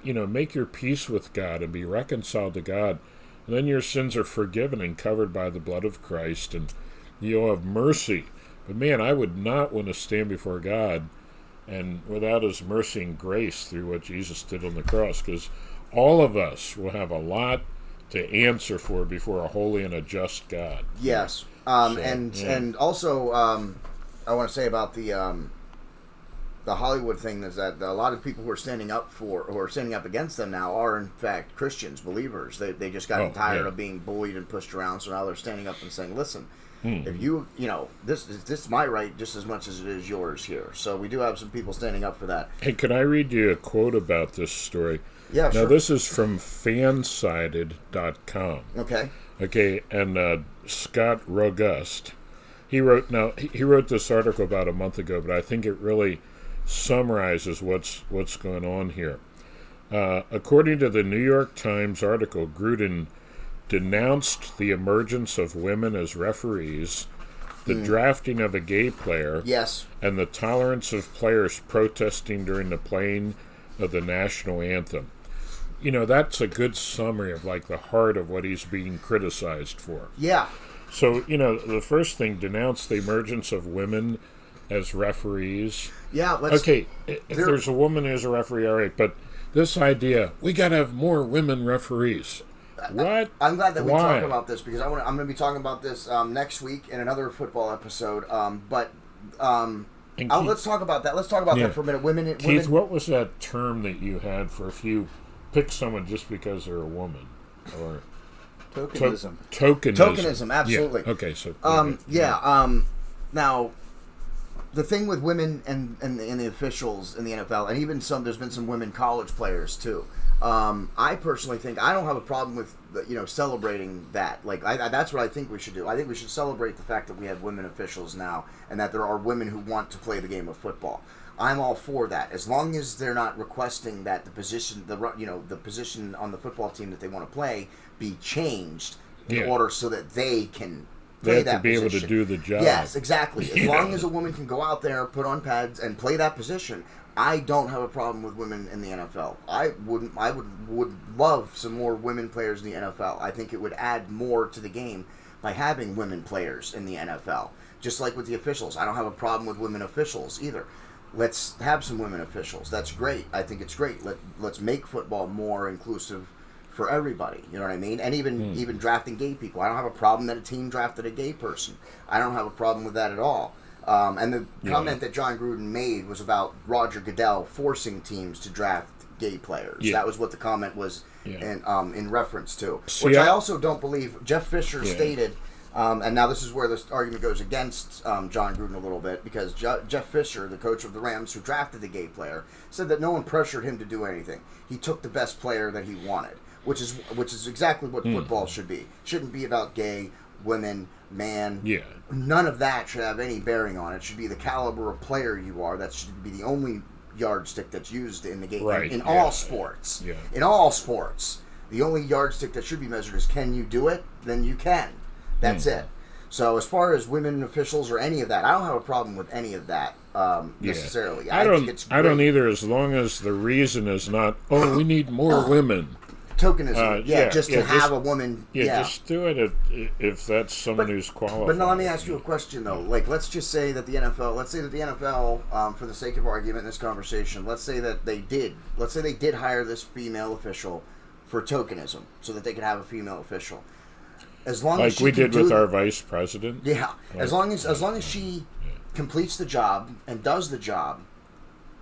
make your peace with God and be reconciled to God. And then your sins are forgiven and covered by the blood of Christ, and you'll have mercy. But man, I would not want to stand before God and without his mercy and grace through what Jesus did on the cross, because all of us will have a lot to answer for before a holy and a just God. Yes. And also, I want to say about the the Hollywood thing is that a lot of people who are standing up for or standing up against them now are in fact Christians, believers. They just got tired of being bullied and pushed around, so now they're standing up and saying, "Listen, if this is my right just as much as it is yours here." So we do have some people standing up for that. Hey, can I read you a quote about this story? Yeah, sure. Now, this is from fansided.com. Okay. Okay, and Scott Rogust, he wrote this article about a month ago, but I think it really summarizes what's going on here. According to the New York Times article, Gruden denounced the emergence of women as referees, the drafting of a gay player, yes, and the tolerance of players protesting during the playing of the national anthem. You know, that's a good summary of like the heart of what he's being criticized for. Yeah. So, you know, the first thing, denounce the emergence of women as referees. Yeah, okay, if there's a woman who's a referee, all right, but this idea, we got to have more women referees. What? I'm glad that we talk about this because I'm going to be talking about this next week in another football episode. Let's talk about that. Let's talk about that for a minute. Keith, what was that term that you had for if you pick someone just because they're a woman? Or tokenism. Tokenism, absolutely. Yeah. Okay, so now the thing with women and the officials in the NFL, and even there's been some women college players too. I personally think I don't have a problem with celebrating that. Like that's what I think we should do. I think we should celebrate the fact that we have women officials now, and that there are women who want to play the game of football. I'm all for that, as long as they're not requesting that the position on the football team that they want to play be changed in order so that they can play that position. They have to be able to do the job. Yes, exactly. As long as a woman can go out there, put on pads, and play that position, I don't have a problem with women in the NFL. I would love some more women players in the NFL. I think it would add more to the game by having women players in the NFL. Just like with the officials. I don't have a problem with women officials either. Let's have some women officials. That's great. I think it's great. Let's make football more inclusive for everybody. You know what I mean? And even drafting gay people. I don't have a problem that a team drafted a gay person. I don't have a problem with that at all. And the comment that Jon Gruden made was about Roger Goodell forcing teams to draft gay players. Yeah. That was what the comment was in reference to. Which I also don't believe. Jeff Fisher stated, and now this is where this argument goes against Jon Gruden a little bit, because Jeff Fisher, the coach of the Rams who drafted the gay player, said that no one pressured him to do anything. He took the best player that he wanted, which is exactly what football should be. It shouldn't be about gay, women, man. Yeah. None of that should have any bearing on it. It should be the caliber of player you are. That should be the only yardstick that's used in the game. Right. In all sports. Yeah. In all sports. The only yardstick that should be measured is, can you do it? Then you can. That's it. So as far as women officials or any of that, I don't have a problem with any of that necessarily. I think it's great. I don't either, as long as the reason is not, we need more women. Tokenism, just to have a woman. Just do it if that's someone who's qualified. But now let me ask you a question though. Like, let's say that the NFL, for the sake of argument in this conversation, let's say they did hire this female official for tokenism, so that they could have a female official. As long as we did with our vice president. Yeah, as long as she completes the job and does the job,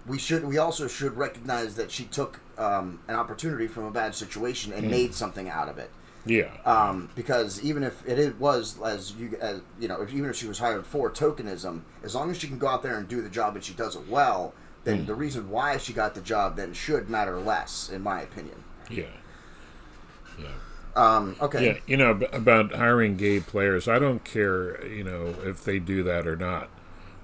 we also should recognize that she took an opportunity from a bad situation and made something out of it. Yeah. Because even if it was even if she was hired for tokenism, as long as she can go out there and do the job and she does it well, then the reason why she got the job then should matter less, in my opinion. Yeah. Yeah. Okay. Yeah, about hiring gay players, I don't care, if they do that or not.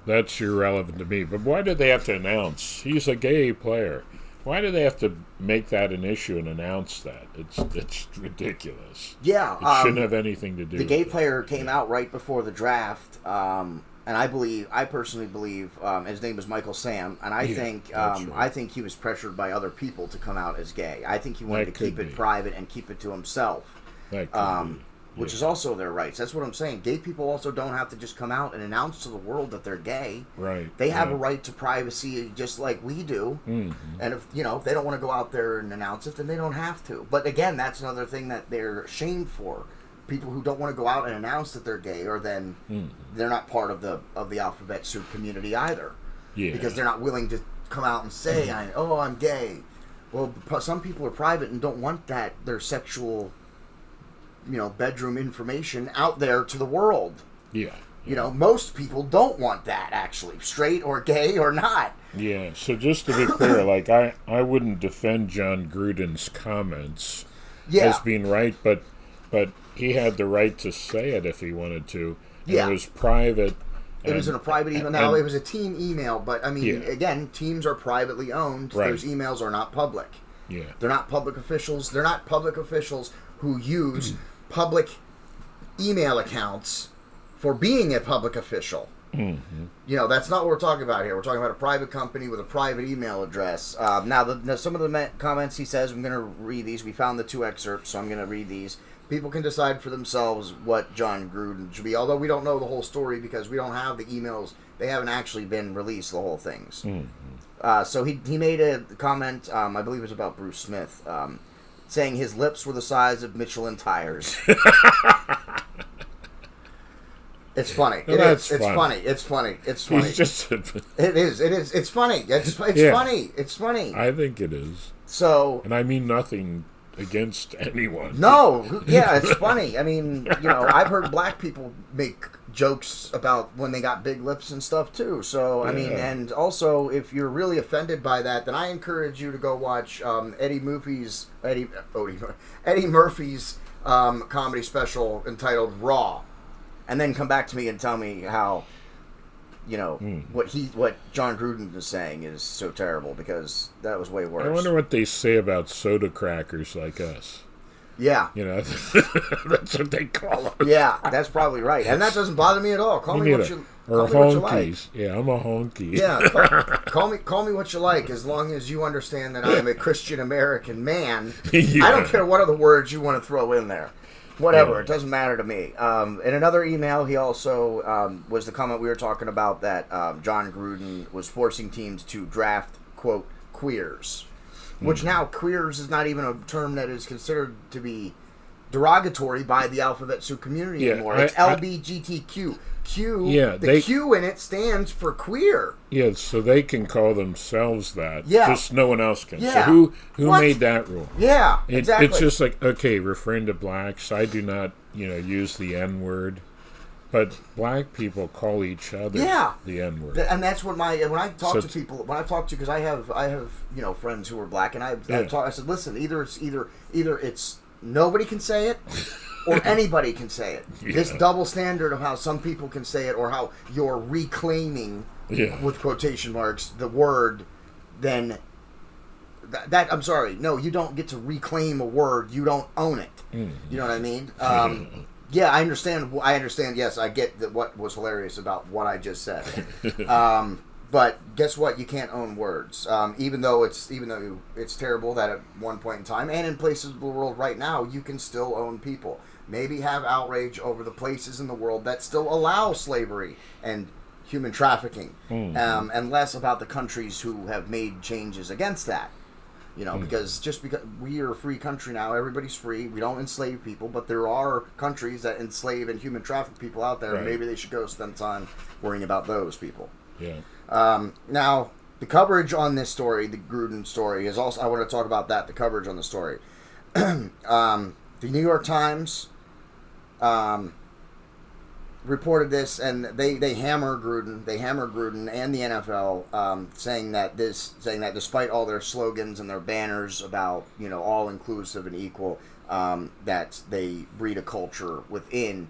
That's irrelevant to me. But why do they have to announce he's a gay player? Why do they have to make that an issue and announce that? It's ridiculous. Yeah. It shouldn't have anything to do with it. The gay player came out right before the draft, and I personally believe his name is Michael Sam, and I think he was pressured by other people to come out as gay. I think he wanted to keep it private and keep it to himself. Which is also their rights. That's what I'm saying. Gay people also don't have to just come out and announce to the world that they're gay. Right. They have a right to privacy just like we do. Mm-hmm. And if they don't want to go out there and announce it, then they don't have to. But again, that's another thing that they're shamed for. People who don't want to go out and announce that they're gay, or then they're not part of the alphabet soup community either. because they're not willing to come out and say, I'm gay. Well, some people are private and don't want their sexual, bedroom information out there to the world. Yeah. Most people don't want that, actually, straight or gay or not. Yeah, so just to be clear, like, I wouldn't defend Jon Gruden's comments as being right, but he had the right to say it if he wanted to. And it was private. It was in a private email. Now, it was a team email, but, again, teams are privately owned. Right. Those emails are not public. Yeah. They're not public officials. They're not public officials who use public email accounts for being a public official. Mm-hmm. That's not what we're talking about here. We're talking about a private company with a private email address. Now, some of the comments he says, I'm going to read these. We found the 2 excerpts, so I'm going to read these. People can decide for themselves what Jon Gruden should be, although we don't know the whole story because we don't have the emails. They haven't actually been released, the whole things. Mm-hmm. So he made a comment, I believe it was about Bruce Smith, saying his lips were the size of Michelin tires. It's funny. It's funny. It's funny. It's funny. He's just It is. It's funny. It's funny. It's funny. I think it is. So. And I mean nothing against anyone. No. Yeah, it's funny. I mean, I've heard black people make jokes about when they got big lips and stuff too. So, I mean, and also, if you're really offended by that, then I encourage you to go watch Eddie Murphy's comedy special entitled Raw. And then come back to me and tell me how, what Jon Gruden is saying is so terrible, because that was way worse. I wonder what they say about soda crackers like us. Yeah. That's what they call us. Yeah, that's probably right. And that doesn't bother me at all. Call me what you honkies. Yeah, I'm a honky. Yeah, call me what you like, as long as you understand that I am a Christian American man. Yeah. I don't care what other words you want to throw in there. Whatever, it doesn't matter to me. In another email, he also was the comment we were talking about that Jon Gruden was forcing teams to draft, quote, queers. Which now, queers is not even a term that is considered to be derogatory by the alphabet soup community anymore. It's LBGTQ. The Q in it stands for queer. Yeah, so they can call themselves that. Yeah. Just no one else can. Yeah. So who made that rule? Yeah, exactly. It's just like, okay, referring to blacks, I do not, use the N-word. But black people call each other the N-word. And that's what when I talk to, because I have friends who are black, and I said, listen, either it's nobody can say it, or anybody can say it. Yeah. This double standard of how some people can say it, or how you're reclaiming, with quotation marks, the word, then that I'm sorry, no, you don't get to reclaim a word. You don't own it. Mm. You know what I mean? Yeah, I understand. Yes, I get that. What was hilarious about what I just said. But guess what? You can't own words. Even though it's terrible that at one point in time, and in places of the world right now, you can still own people. Maybe have outrage over the places in the world that still allow slavery and human trafficking, and less about the countries who have made changes against that. Because we are a free country now, everybody's free. We don't enslave people, but there are countries that enslave and human traffic people out there, and maybe they should go spend time worrying about those people. Yeah. Now, the coverage on this story, the Gruden story, is also, I want to talk about that, the coverage on the story. The New York Times reported this, and they hammer Gruden and the NFL, saying that despite all their slogans and their banners about all inclusive and equal, that they breed a culture within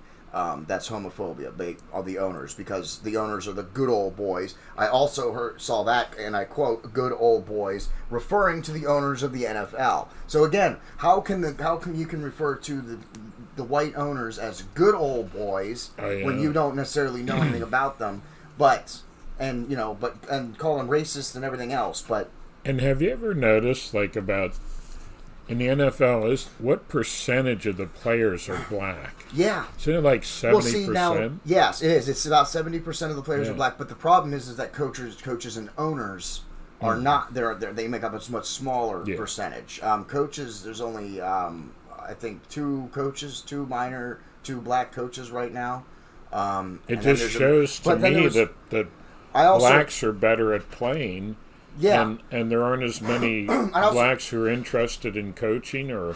that's homophobia. They are the owners, because the owners are the good old boys. I also saw that, and I quote, "good old boys," referring to the owners of the NFL. So again, how can you refer to the white owners as good old boys when you don't necessarily know anything about them, and call them racist and everything else? And have you ever noticed, in the NFL, what percentage of the players are black? Yeah. Isn't it like 70%? Well, see, now, yes, it is. It's about 70% of the players are black, but the problem is that coaches and owners are not. They make up a much smaller percentage. Coaches, there's only I think two black coaches right now. It just shows to me that blacks are better at playing. Yeah. And there aren't as many blacks who are interested in coaching or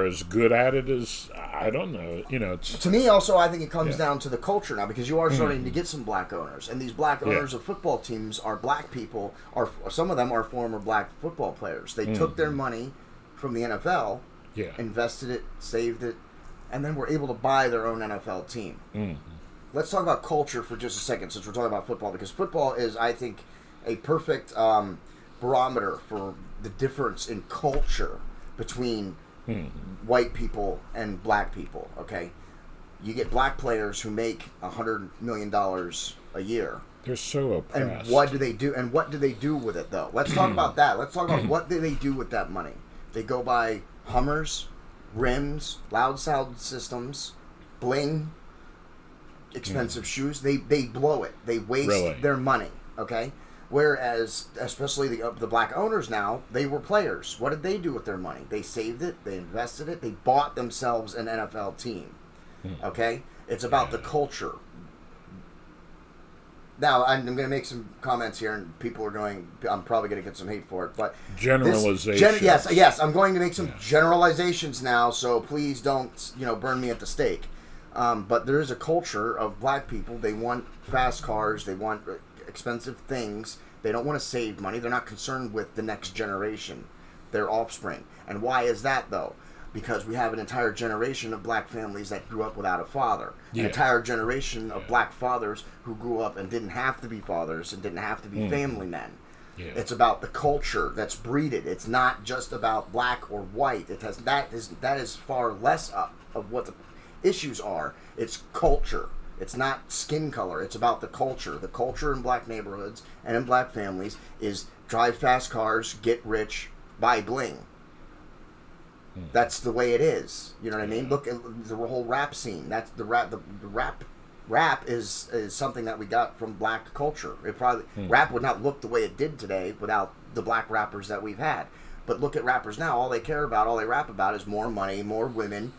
as good at it as, I don't know. To me, also, I think it comes down to the culture now, because you are starting to get some black owners, and these black owners of football teams are black people. Some of them are former black football players. They took their money from the NFL, invested it, saved it, and then were able to buy their own NFL team. Let's talk about culture for just a second, since we're talking about football, because football is, I think, a perfect barometer for the difference in culture between white people and black people. Okay, you get black players who make $100 million a year. They're so oppressed. And what do they do? And what do they do with it, though? Let's talk about that. Let's talk about what do they do with that money. They go buy Hummers, rims, loud sound systems, bling, expensive shoes. They blow it. They waste their money. Okay. Whereas, especially the black owners now, they were players. What did they do with their money? They saved it. They invested it. They bought themselves an NFL team. Okay? It's about the culture. Now, I'm going to make some comments here, and people are I'm probably going to get some hate for it, but... Generalizations. Yes, I'm going to make some generalizations now, so please don't, burn me at the stake. But there is a culture of black people. They want fast cars. They want expensive things. They don't want to save money. They're not concerned with the next generation, their offspring. And why is that, though? Because we have an entire generation of black families that grew up without a father. An entire generation of black fathers who grew up and didn't have to be fathers and didn't have to be family men. It's about the culture that's breeded. It's not just about black or white. That is far less of what the issues are. It's culture. It's not skin color. It's about the culture. The culture in black neighborhoods and in black families is drive fast cars, get rich, buy bling. That's the way it is. You know what I mean? Look at the whole rap scene. That's the rap. The rap is something that we got from black culture. It probably rap would not look the way it did today without the black rappers that we've had. But look at rappers now. All they rap about is more money, more women,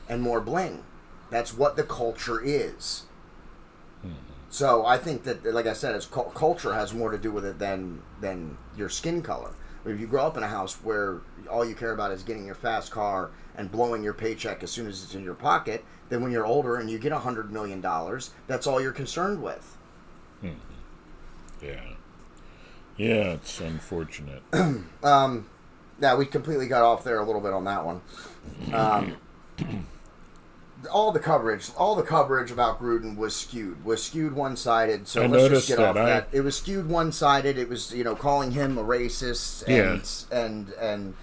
and more bling. That's what the culture is. So I think that, like I said, culture has more to do with it than your skin color. If you grow up in a house where all you care about is getting your fast car and blowing your paycheck as soon as it's in your pocket, then when you're older and you get $100 million, that's all you're concerned with. Yeah, it's unfortunate. Yeah, we completely got off there a little bit on that one. All the coverage about Gruden was skewed one-sided. So let's just get off that. It was skewed one-sided. It was, calling him a racist and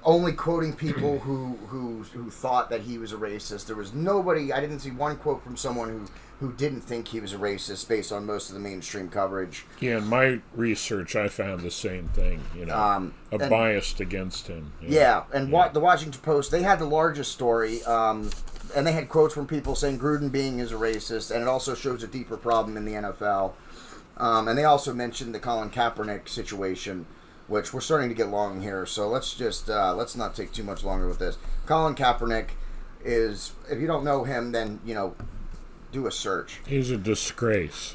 only quoting people who thought that he was a racist. There was nobody. I didn't see one quote from someone who didn't think he was a racist based on most of the mainstream coverage. Yeah, in my research, I found the same thing. Biased against him. The Washington Post, they had the largest story. And they had quotes from people saying Gruden being is a racist, and it also shows a deeper problem in the NFL. And they also mentioned the Colin Kaepernick situation, which we're starting to get long here. So let's just let's not take too much longer with this. Colin Kaepernick is, if you don't know him, then do a search. He's a disgrace,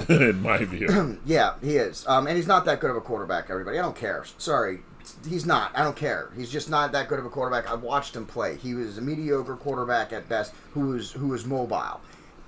in my view. Yeah, he is. And he's not that good of a quarterback. Everybody, I don't care. Sorry. He's not. I don't care. He's just not that good of a quarterback. I watched him play. He was a mediocre quarterback at best who was mobile.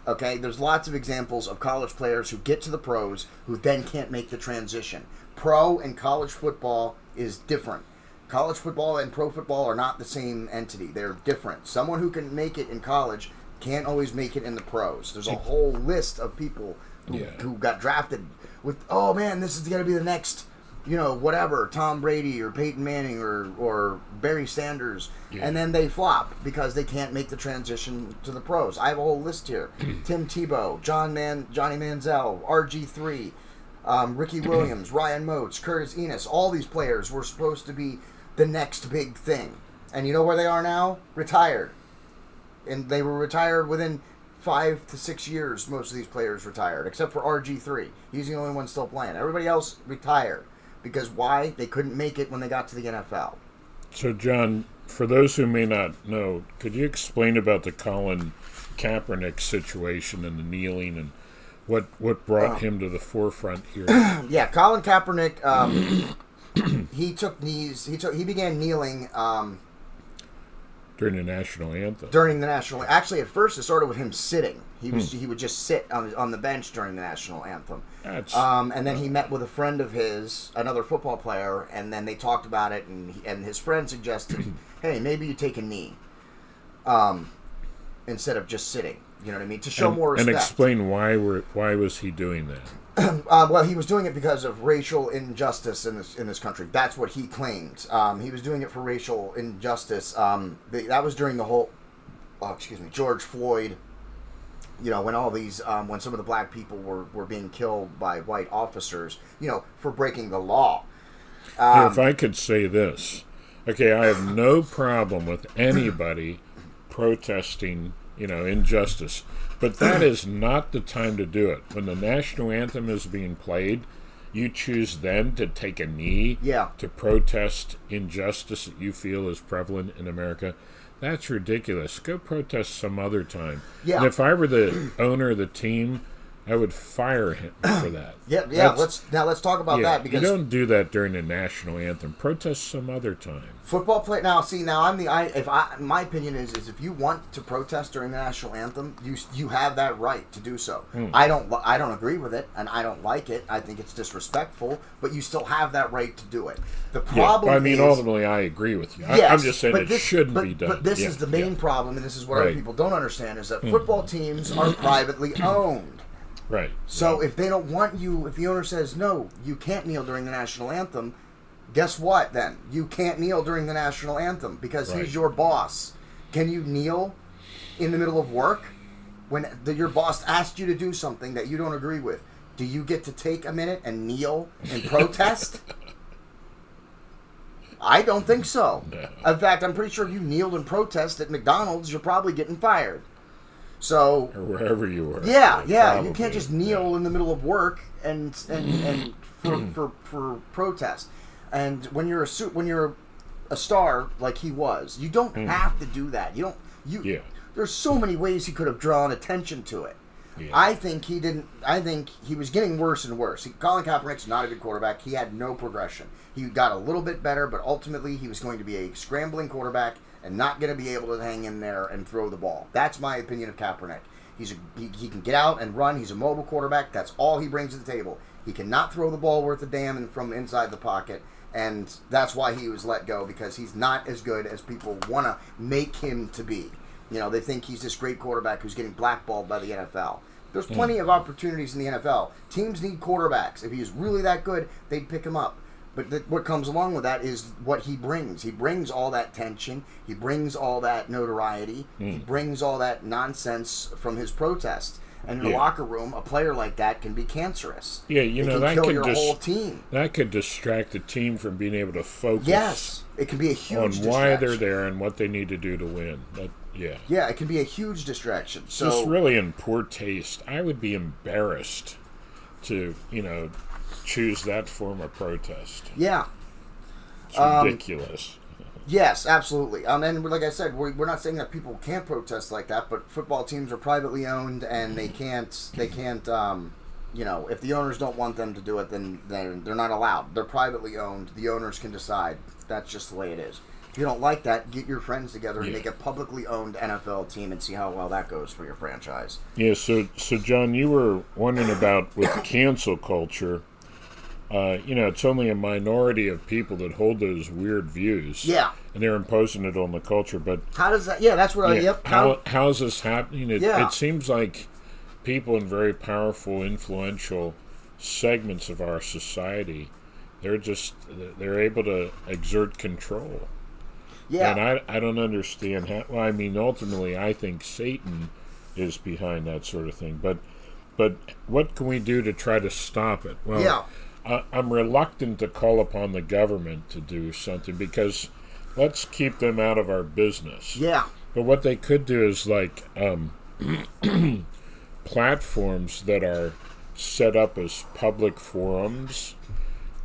Okay? There's lots of examples of college players who get to the pros who then can't make the transition. Pro and college football is different. College football and pro football are not the same entity. They're different. Someone who can make it in college can't always make it in the pros. There's a whole list of people who got drafted with, oh man, this is going to be the next... whatever, Tom Brady or Peyton Manning or Barry Sanders, and then they flop because they can't make the transition to the pros. I have a whole list here. Tim Tebow, Johnny Manziel, RG3, Ricky Williams, Ryan Moats, Curtis Enos. All these players were supposed to be the next big thing. And you know where they are now? Retired. And they were retired within 5 to 6 years. Most of these players retired, except for RG3. He's the only one still playing. Everybody else retired. Because why? They couldn't make it when they got to the NFL. So, John, for those who may not know, could you explain about the Colin Kaepernick situation and the kneeling and what brought him to the forefront here. Yeah, Colin Kaepernick. He took knees. He began kneeling during the national anthem. Actually, at first it started with him sitting. He would just sit on the bench during the national anthem. And then he met with a friend of his, another football player, and then they talked about it. And his friend suggested, "Hey, maybe you take a knee, instead of just sitting." You know what I mean? To show more respect. And explain why was he doing that? Well, he was doing it because of racial injustice in this country. That's what he claimed. He was doing it for racial injustice. That was during the whole, George Floyd. You know, when all these, when some of the black people were being killed by white officers, for breaking the law. If I could say this, okay, I have no problem with anybody protesting, injustice. But that is not the time to do it. When the national anthem is being played, you choose then to take a knee to protest injustice that you feel is prevalent in America. That's ridiculous. Go protest some other time. Yeah. And if I were the owner of the team, I would fire him for that. Let's talk about that, because you don't do that during the national anthem. Protest some other time. Football play my opinion is if you want to protest during the national anthem, you have that right to do so. I don't agree with it, and I don't like it. I think it's disrespectful, but you still have that right to do it. The problem is, ultimately I agree with you. I'm just saying it shouldn't be done. But this is the main problem, and this is what other people don't understand, is that football teams are privately owned. Right. So if they don't want you, if the owner says, no, you can't kneel during the national anthem, guess what then? You can't kneel during the national anthem because he's your boss. Can you kneel in the middle of work when your boss asked you to do something that you don't agree with? Do you get to take a minute and kneel and protest? I don't think so. No. In fact, I'm pretty sure if you kneeled and protest at McDonald's, you're probably getting fired. So, or wherever you were. Yeah. You can't just kneel in the middle of work and for protest. And when you're a star like he was, you don't have to do that. There's so many ways he could have drawn attention to it. Yeah. I think he didn't. I think he was getting worse and worse. Colin Kaepernick's not a good quarterback. He had no progression. He got a little bit better, but ultimately he was going to be a scrambling quarterback and not going to be able to hang in there and throw the ball. That's my opinion of Kaepernick. He can get out and run. He's a mobile quarterback. That's all he brings to the table. He cannot throw the ball worth a damn from inside the pocket, and that's why he was let go, because he's not as good as people want to make him to be. They think he's this great quarterback who's getting blackballed by the NFL. There's plenty of opportunities in the NFL. Teams need quarterbacks. If he's really that good, they'd pick him up. But what comes along with that is what he brings. He brings all that tension. He brings all that notoriety. He brings all that nonsense from his protests. And in the locker room, a player like that can be cancerous. Yeah, that can kill your whole team. That could distract the team from being able to focus. Yes, it can be a huge on why they're there and what they need to do to win. Yeah, it can be a huge distraction. So it's really in poor taste. I would be embarrassed to, choose that form of protest. Yeah. It's ridiculous. Yes, absolutely. And like I said, we're not saying that people can't protest like that, but football teams are privately owned, and they can't, if the owners don't want them to do it, then they're not allowed. They're privately owned. The owners can decide. That's just the way it is. If you don't like that, get your friends together and make a publicly owned NFL team and see how well that goes for your franchise. Yeah, so John, you were wondering about with cancel culture. It's only a minority of people that hold those weird views. Yeah. And they're imposing it on the culture. But how does that? Yeah, that's what how's this happening? It seems like people in very powerful, influential segments of our society, they're able to exert control. Yeah. And I don't understand how. Well, ultimately, I think Satan is behind that sort of thing. But what can we do to try to stop it? Well, I'm reluctant to call upon the government to do something, because let's keep them out of our business. Yeah. But what they could do is like platforms that are set up as public forums,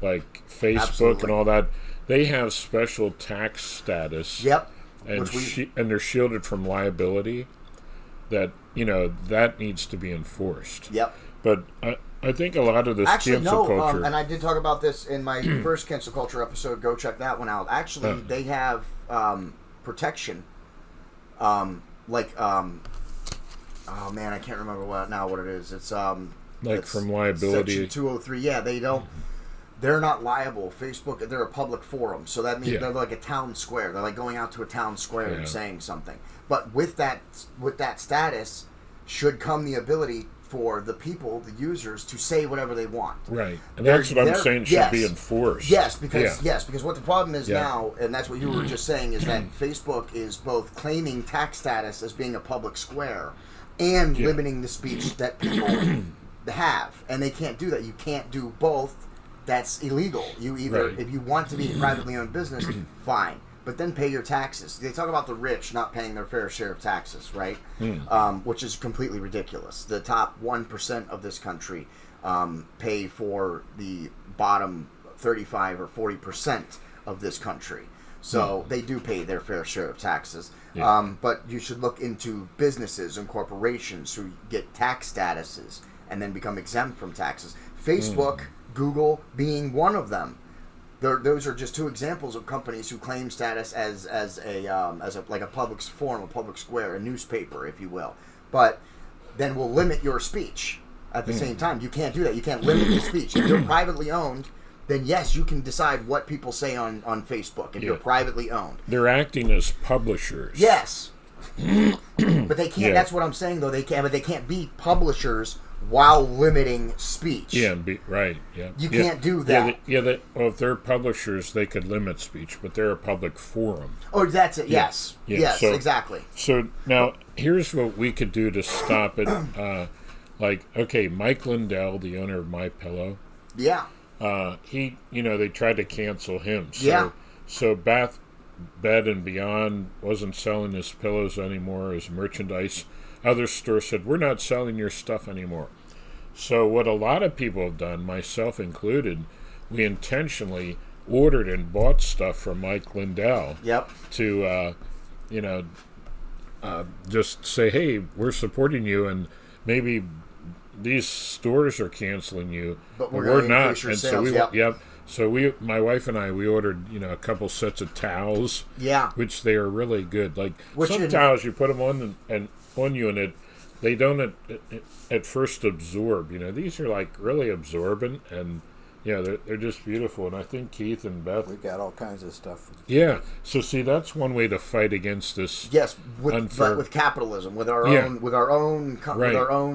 like Facebook and all that. They have special tax status. Yep. And they're shielded from liability. that that needs to be enforced. Yep. But I think a lot of this cancel culture, and I did talk about this in my first cancel culture episode. Go check that one out. Actually, they have protection, oh man, I can't remember what it is. It's it's from liability. Section 203. Yeah, they don't. They're not liable. Facebook, they're a public forum, so that means they're like a town square. They're like going out to a town square and saying something. But with that status, should come the ability for the people, the users, to say whatever they want. Right, and that's what I'm saying should be enforced. Yes, because what the problem is now, and that's what you were just saying, is that Facebook is both claiming tax status as being a public square and limiting the speech that people have, and they can't do that. You can't do both. That's illegal. You either, if you want to be a privately owned business, fine, but then pay your taxes. They talk about the rich not paying their fair share of taxes, right? Which is completely ridiculous. The top 1% of this country pay for the bottom 35 or 40% of this country. So they do pay their fair share of taxes. But you should look into businesses and corporations who get tax statuses and then become exempt from taxes. Facebook, Google being one of them. Those are just two examples of companies who claim status as a public forum, a public square, a newspaper, if you will. But then will limit your speech at the same time. You can't do that. You can't limit the speech. If you're privately owned, then yes, you can decide what people say on Facebook if you're privately owned. They're acting as publishers. Yes. But they can't. That's what I'm saying, though. They can't be publishers while limiting speech. You can't do that. Well, if they're publishers, they could limit speech, but they're a public forum. Oh, that's it. Yes. So, exactly. So now, here's what we could do to stop it. Mike Lindell, the owner of MyPillow. Yeah. He, they tried to cancel him. So Bed and Beyond wasn't selling his pillows anymore, his merchandise. Other stores said, we're not selling your stuff anymore. So what a lot of people have done, myself included, we intentionally ordered and bought stuff from Mike Lindell to, just say, hey, we're supporting you, and maybe these stores are canceling you, but we're not. And sales, so my wife and I, we ordered, a couple sets of towels, which they are really good. Like some towels, you put them on on you, and they don't at first absorb. These are like really absorbent, and they're just beautiful. And I think Keith and Beth, we got all kinds of stuff. Yeah. So see, that's one way to fight against this. Yes, with capitalism, with our own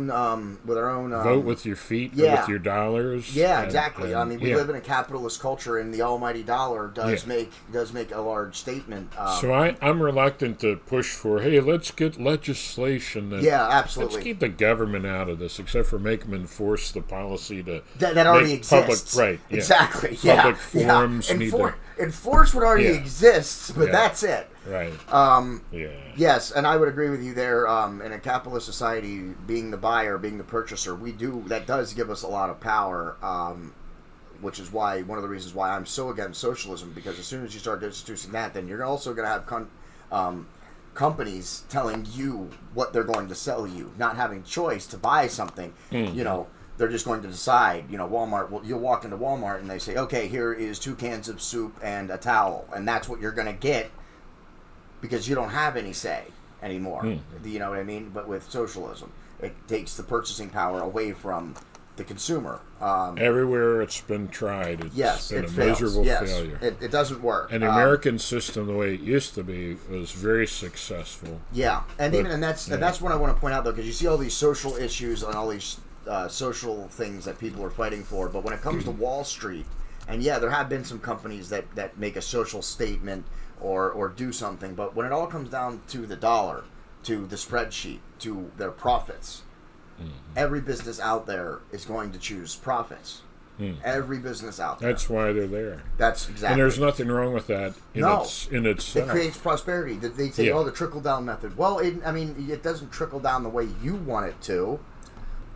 vote with your feet, with your dollars. Yeah, exactly. We live in a capitalist culture, and the almighty dollar does make a large statement. So I'm reluctant to push for, hey, let's get legislation. Absolutely. Let's keep the government out of this, except for make them enforce the policy that already exists. Right. Yeah. Exactly. Public forums enforce what already exists, but that's it. Right. Yes, and I would agree with you there. In a capitalist society, being the buyer, being the purchaser, that does give us a lot of power. Which is one of the reasons why I'm so against socialism, because as soon as you start instituting that, then you're also going to have companies telling you what they're going to sell you, not having choice to buy something. They're just going to decide, Walmart, you'll walk into Walmart and they say, okay, here is 2 cans of soup and a towel. And that's what you're going to get because you don't have any say anymore. You know what I mean? But with socialism, it takes the purchasing power away from the consumer. Everywhere it's been tried, it's been a miserable failure. It doesn't work. And the American system, the way it used to be, was very successful. Yeah, and that's what I want to point out, though, because you see all these social issues and all these social things that people are fighting for, but when it comes to Wall Street, and there have been some companies that make a social statement or do something, but when it all comes down to the dollar, to the spreadsheet, to their profits, every business out there is going to choose profits. Every business out there. That's why they're there. That's exactly. And there's nothing wrong with that in itself. It creates prosperity. They say, the trickle-down method. Well, it doesn't trickle down the way you want it to.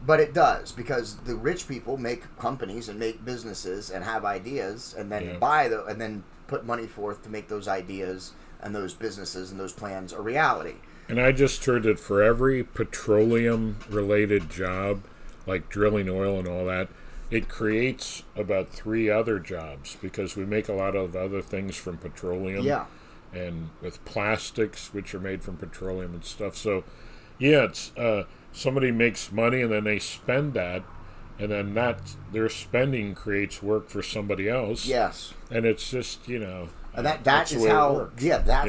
But it does, because the rich people make companies and make businesses and have ideas and then and then put money forth to make those ideas and those businesses and those plans a reality. And I just heard that for every petroleum-related job, like drilling oil and all that, it creates about 3 other jobs because we make a lot of other things from petroleum. Yeah. And with plastics, which are made from petroleum and stuff. So, yeah, it's somebody makes money and then they spend that, and then their spending creates work for somebody else. Yes. And it's just, And that is how,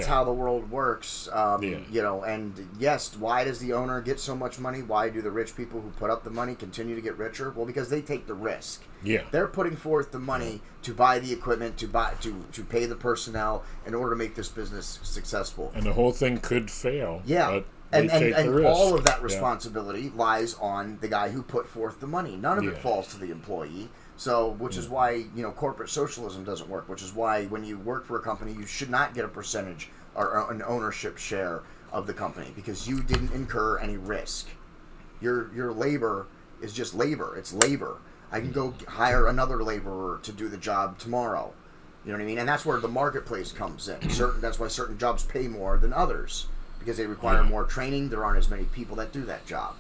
how the world works. Yeah. And yes, why does the owner get so much money? Why do the rich people who put up the money continue to get richer? Well, because they take the risk. Yeah. They're putting forth the money to buy the equipment, to pay the personnel in order to make this business successful. And the whole thing could fail. Yeah. But and all of that responsibility lies on the guy who put forth the money. None of it falls to the employee. So, which is why, corporate socialism doesn't work, which is why when you work for a company, you should not get a percentage or an ownership share of the company because you didn't incur any risk. Your labor is just labor. It's labor. I can go hire another laborer to do the job tomorrow. You know what I mean? And that's where the marketplace comes in. That's why certain jobs pay more than others because they require more training. There aren't as many people that do that job.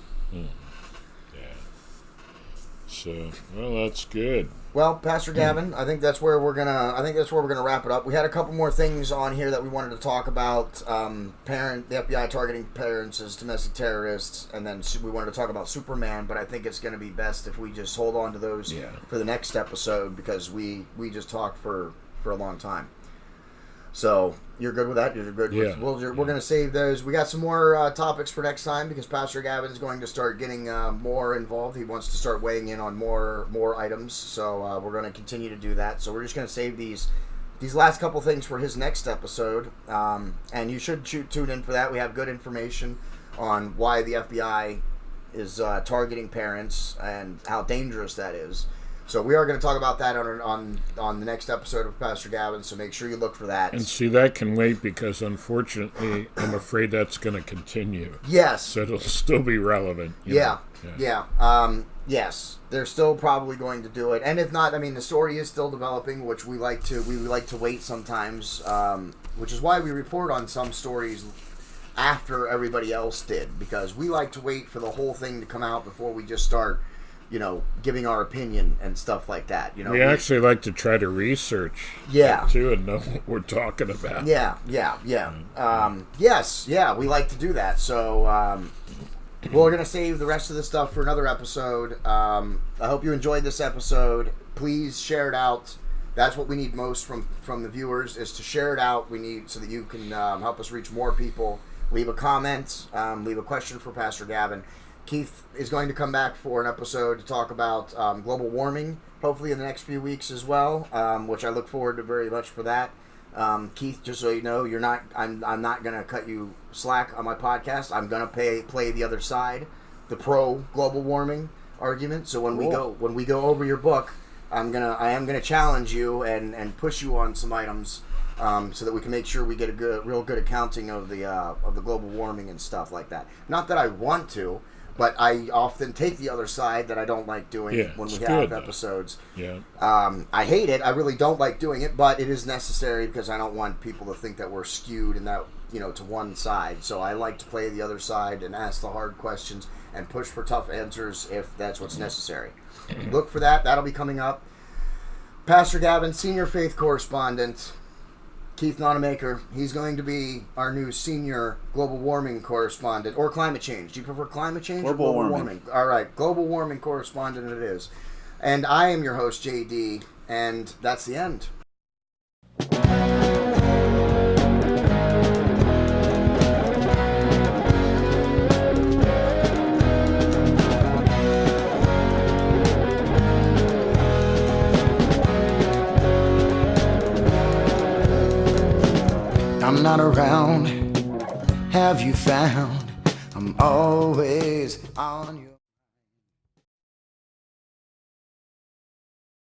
So, well, that's good. Well, Pastor Gavin, I think that's where we're gonna wrap it up. We had a couple more things on here that we wanted to talk about. The FBI targeting parents as domestic terrorists, and then we wanted to talk about Superman. But I think it's going to be best if we just hold on to those for the next episode because we just talked for a long time. So you're good with that? You're good with we're going to save those. We got some more topics for next time because Pastor Gavin's going to start getting more involved. He wants to start weighing in on more items. So we're going to continue to do that. So we're just going to save these last couple things for his next episode. And you should tune in for that. We have good information on why the FBI is targeting parents and how dangerous that is. So we are going to talk about that on the next episode of Pastor Gavin, so make sure you look for that. And see, that can wait because, unfortunately, I'm afraid that's going to continue. Yes. So it'll still be relevant. Yeah. Yes, they're still probably going to do it. And if not, I mean, the story is still developing, which we like to wait sometimes, which is why we report on some stories after everybody else did, because we like to wait for the whole thing to come out before we just start giving our opinion and stuff like that. We actually like to try to research too and know what we're talking about. We like to do that. So we're going to save the rest of the stuff for another episode. I hope you enjoyed this episode. Please share it out. That's what we need most from the viewers is to share it out. We need so that you can help us reach more people. Leave a comment. Leave a question for Pastor Gavin. Keith is going to come back for an episode to talk about global warming, hopefully in the next few weeks as well, which I look forward to very much for that. Keith, just so you know, I'm not going to cut you slack on my podcast. I'm going to play the other side, the pro global warming argument. So when we go over your book, I am gonna challenge you and push you on some items. So that we can make sure we get a real good accounting of the global warming and stuff like that. Not that I want to, but I often take the other side that I don't like doing when we have episodes. Yeah. I hate it. I really don't like doing it, but it is necessary because I don't want people to think that we're skewed and that to one side. So I like to play the other side and ask the hard questions and push for tough answers if that's what's necessary. Look for that. That'll be coming up. Pastor Gavin, Senior Faith Correspondent. Keith Nonamaker, he's going to be our new senior global warming correspondent, or climate change. Do you prefer climate change or global warming? All right, global warming correspondent it is. And I am your host, JD, and that's the end. I'm not around, have you found? I'm always on you.